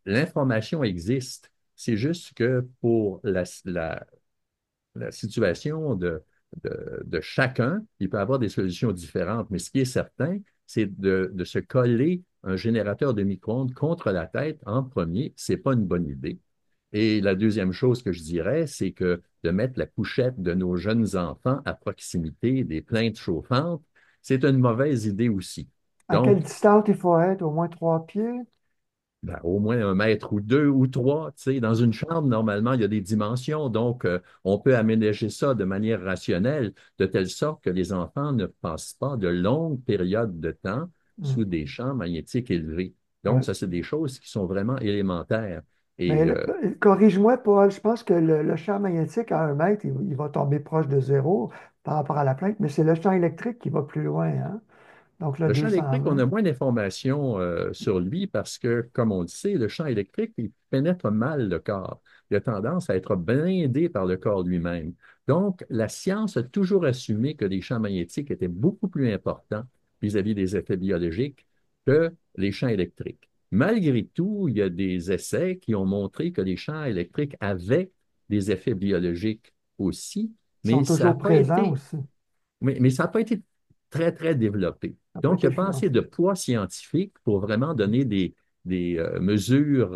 l'information existe. C'est juste que pour la situation de chacun, il peut avoir des solutions différentes, mais ce qui est certain, c'est de se coller un générateur de micro-ondes contre la tête en premier, c'est pas une bonne idée. Et la deuxième chose que je dirais, c'est que de mettre la couchette de nos jeunes enfants à proximité des plaintes chauffantes, c'est une mauvaise idée aussi. À quelle Donc, distance il faut être? Au moins 3 pieds? ben, au moins 1 mètre ou 2 ou 3. Tu sais, dans une chambre, normalement, il y a des dimensions. Donc, on peut aménager ça de manière rationnelle, de telle sorte que les enfants ne passent pas de longues périodes de temps Hmm. sous des champs magnétiques élevés. Donc, Ouais. ça, c'est des choses qui sont vraiment élémentaires. Mais Et corrige-moi, Paul, je pense que le champ magnétique à 1 mètre, il va tomber proche de zéro par rapport à la plainte, mais c'est le champ électrique qui va plus loin, hein? Donc là, le champ 200 électrique, on mètres. a moins d'informations sur lui parce que, comme on le sait, le champ électrique, il pénètre mal le corps. Il a tendance à être blindé par le corps lui-même. Donc, la science a toujours assumé que les champs magnétiques étaient beaucoup plus importants vis-à-vis des effets biologiques que les champs électriques. Malgré tout, il y a des essais qui ont montré que les champs électriques avaient des effets biologiques aussi, Ils sont mais ça n'a toujours pas présents été aussi. mais ça n'a pas été très, très développé. Ça n'a pas Donc, il été n'y a pas assez financé. de poids scientifique pour vraiment donner des mesures,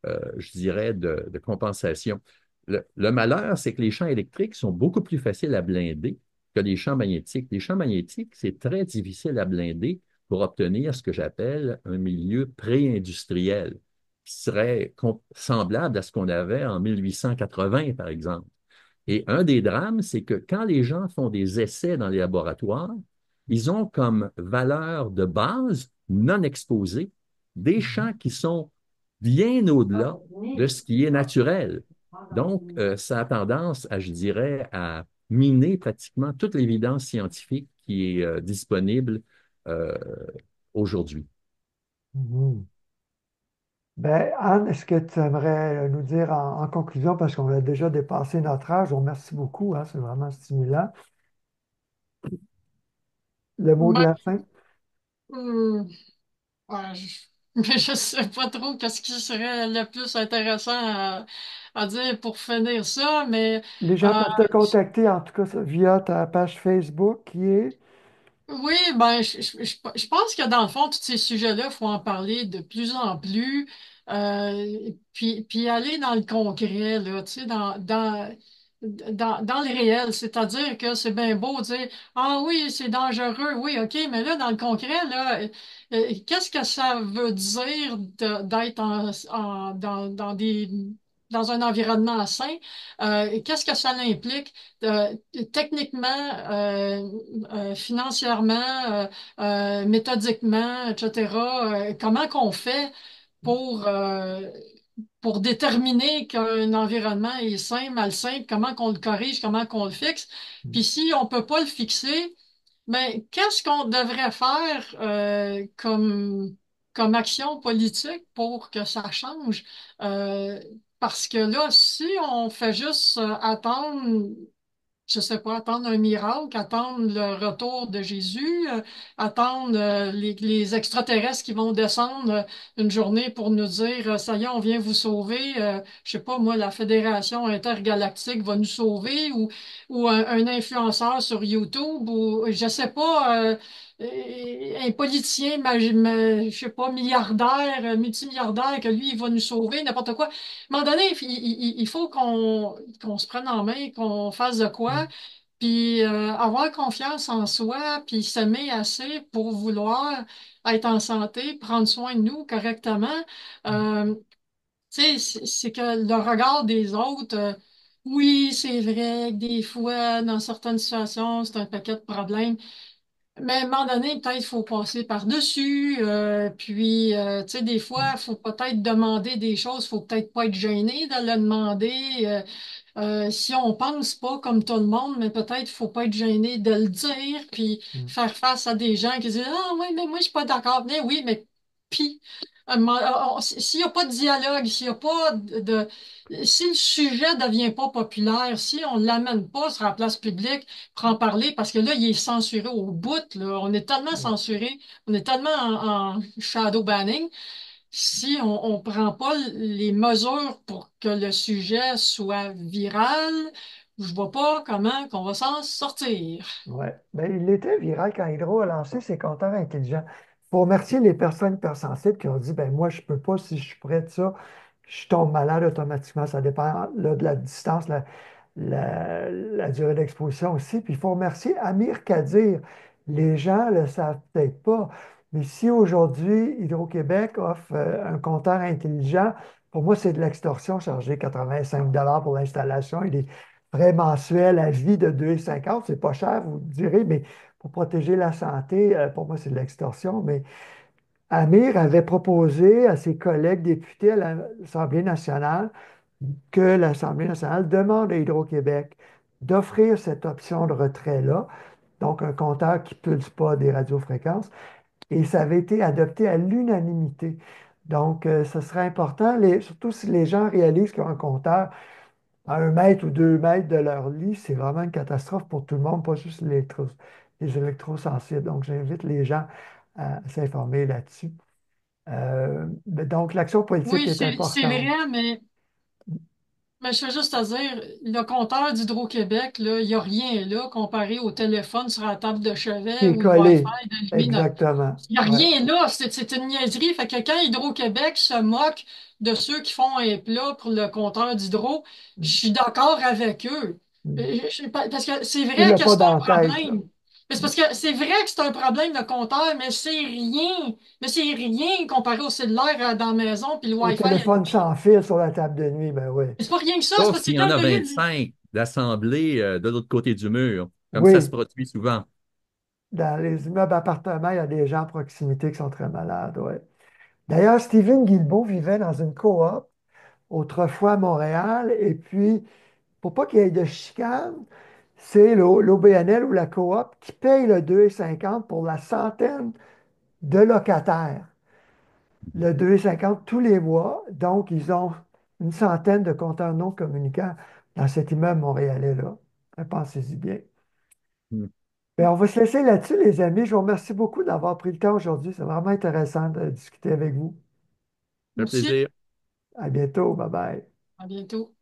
je dirais, de compensation. Le malheur, c'est que les champs électriques sont beaucoup plus faciles à blinder que les champs magnétiques. Les champs magnétiques, c'est très difficile à blinder pour obtenir ce que j'appelle un milieu pré-industriel, qui serait semblable à ce qu'on avait en 1880, par exemple. Et un des drames, c'est que quand les gens font des essais dans les laboratoires, ils ont comme valeur de base non exposée des champs qui sont bien au-delà de ce qui est naturel. Donc, ça a tendance à, je dirais, à miner pratiquement toute l'évidence scientifique qui est disponible euh, aujourd'hui. Mhm. Ben, Anne, est-ce que tu aimerais nous dire en conclusion, parce qu'on a déjà dépassé notre âge, on remercie beaucoup, hein, c'est vraiment stimulant, le mot de Ben, la fin? euh, ouais, mais je sais pas trop qu'est-ce qui serait le plus intéressant à dire pour finir ça, mais Les gens euh, peuvent te contacter, en tout cas, via ta page Facebook qui est... oui, ben, je pense que dans le fond, tous ces sujets-là, il faut en parler de plus en plus, puis aller dans le concret, là, tu sais, dans le réel. C'est-à-dire que c'est bien beau de dire, ah oui, c'est dangereux, oui, OK, mais là, dans le concret, là, qu'est-ce que ça veut dire d'être dans un environnement sain? Qu'est-ce que ça implique? Euh, Techniquement, financièrement, méthodiquement, etc. Comment qu'on fait pour, euh, pour déterminer qu'un environnement est sain, malsain, comment qu'on le corrige, comment qu'on le fixe. Puis si on peut pas le fixer, ben, qu'est-ce qu'on devrait faire comme action politique pour que ça change? Euh, Parce que là, si on fait juste attendre je sais pas, attendre un miracle, attendre le retour de Jésus, attendre les extraterrestres qui vont descendre une journée pour nous dire, ça y est, on vient vous sauver. Je sais pas, moi, la Fédération intergalactique va nous sauver ou un influenceur sur YouTube ou je sais pas, un politicien, je sais pas, milliardaire, multimilliardaire, que lui, il va nous sauver, n'importe quoi. À un moment donné, il faut qu'on se prenne en main, qu'on fasse de quoi, puis avoir confiance en soi, puis s'aimer assez pour vouloir être en santé, prendre soin de nous correctement. Euh, Tu sais, c'est que le regard des autres, oui, c'est vrai que des fois, dans certaines situations, c'est un paquet de problèmes. Mais à un moment donné, peut-être il faut passer par-dessus. Puis, tu sais, des fois, il faut peut-être demander des choses. Il faut peut-être pas être gêné de le demander. Si on pense pas comme tout le monde, mais peut-être faut pas être gêné de le dire, puis faire face à des gens qui disent ah oui, mais moi je suis pas d'accord. Mais oui, mais puis s'il y a pas de dialogue, s'il y a pas si le sujet devient pas populaire, si on l'amène pas sur la place publique pour en parler, parce que là il est censuré au bout, là, on est tellement censuré, on est tellement en shadow banning si on ne prend pas les mesures pour que le sujet soit viral je vois pas comment qu'on va s'en sortir. Ouais. Ben, il était viral quand Hydro a lancé ses compteurs intelligents. Il faut remercier les personnes hypersensibles qui ont dit, ben moi, je ne peux pas, si je suis près de ça, je tombe malade automatiquement. Ça dépend là, de la distance, la durée d'exposition aussi. Puis il faut remercier Amir Kadir. Les gens ne le savent peut-être pas, mais si aujourd'hui Hydro-Québec offre un compteur intelligent, pour moi, c'est de l'extorsion chargé 85 pour l'installation. Il est frais mensuels à vie de 2,50. C'est pas cher, vous direz, mais pour protéger la santé, pour moi, c'est de l'extorsion. Mais Amir avait proposé à ses collègues députés à l'Assemblée nationale que l'Assemblée nationale demande à Hydro-Québec d'offrir cette option de retrait-là, donc un compteur qui ne pulse pas des radiofréquences, et ça avait été adopté à l'unanimité. Donc, ce serait important, surtout si les gens réalisent qu'un compteur à 1 mètre ou 2 mètres de leur lit, c'est vraiment une catastrophe pour tout le monde, pas juste les électrosensibles. Donc, j'invite les gens à s'informer là-dessus. Mais donc, l'action politique Oui, est c'est importante. vrai, mais je veux juste te dire, le compteur d'Hydro-Québec, là, il n'y a rien là comparé au téléphone sur la table de Qui chevet est ou le Wi-Fi collé. d'allumer notre... Exactement. Il n'y a Ouais. rien là, c'est une niaiserie. Fait que quand Hydro-Québec se moque de ceux qui font un plat pour le compteur d'Hydro, je suis d'accord avec eux. Parce que c'est Tu vrai l'as que pas c'est dans un la tête, là. problème. Mais c'est parce que c'est vrai que c'est un problème de compteur, mais c'est rien. Mais c'est rien comparé au cellulaire dans la maison puis le Au Wi-Fi téléphone allumé. sans fil sur la table de nuit, ben oui. C'est pas rien que ça, c'est Sauf parce que s'il c'est y en quand a t'as eu du... 25 d'assemblées de l'autre côté du mur, comme ça se Oui, produit souvent. dans les immeubles appartements, il y a des gens à proximité qui sont très malades, ouais. D'ailleurs, Stephen Guilbeault vivait dans une coop autrefois à Montréal, et puis, pour pas qu'il y ait de chicane, c'est l'OBNL ou la coop qui paye le 2,50 pour la centaine de locataires. Le 2,50 tous les mois. Donc, ils ont une centaine de compteurs non communicants dans cet immeuble montréalais-là. Pensez-y bien. Hmm. Bien, on va se laisser là-dessus, les amis. Je vous remercie beaucoup d'avoir pris le temps aujourd'hui. C'est vraiment intéressant de discuter avec vous. Un Merci. plaisir. À bientôt. Bye bye. À bientôt.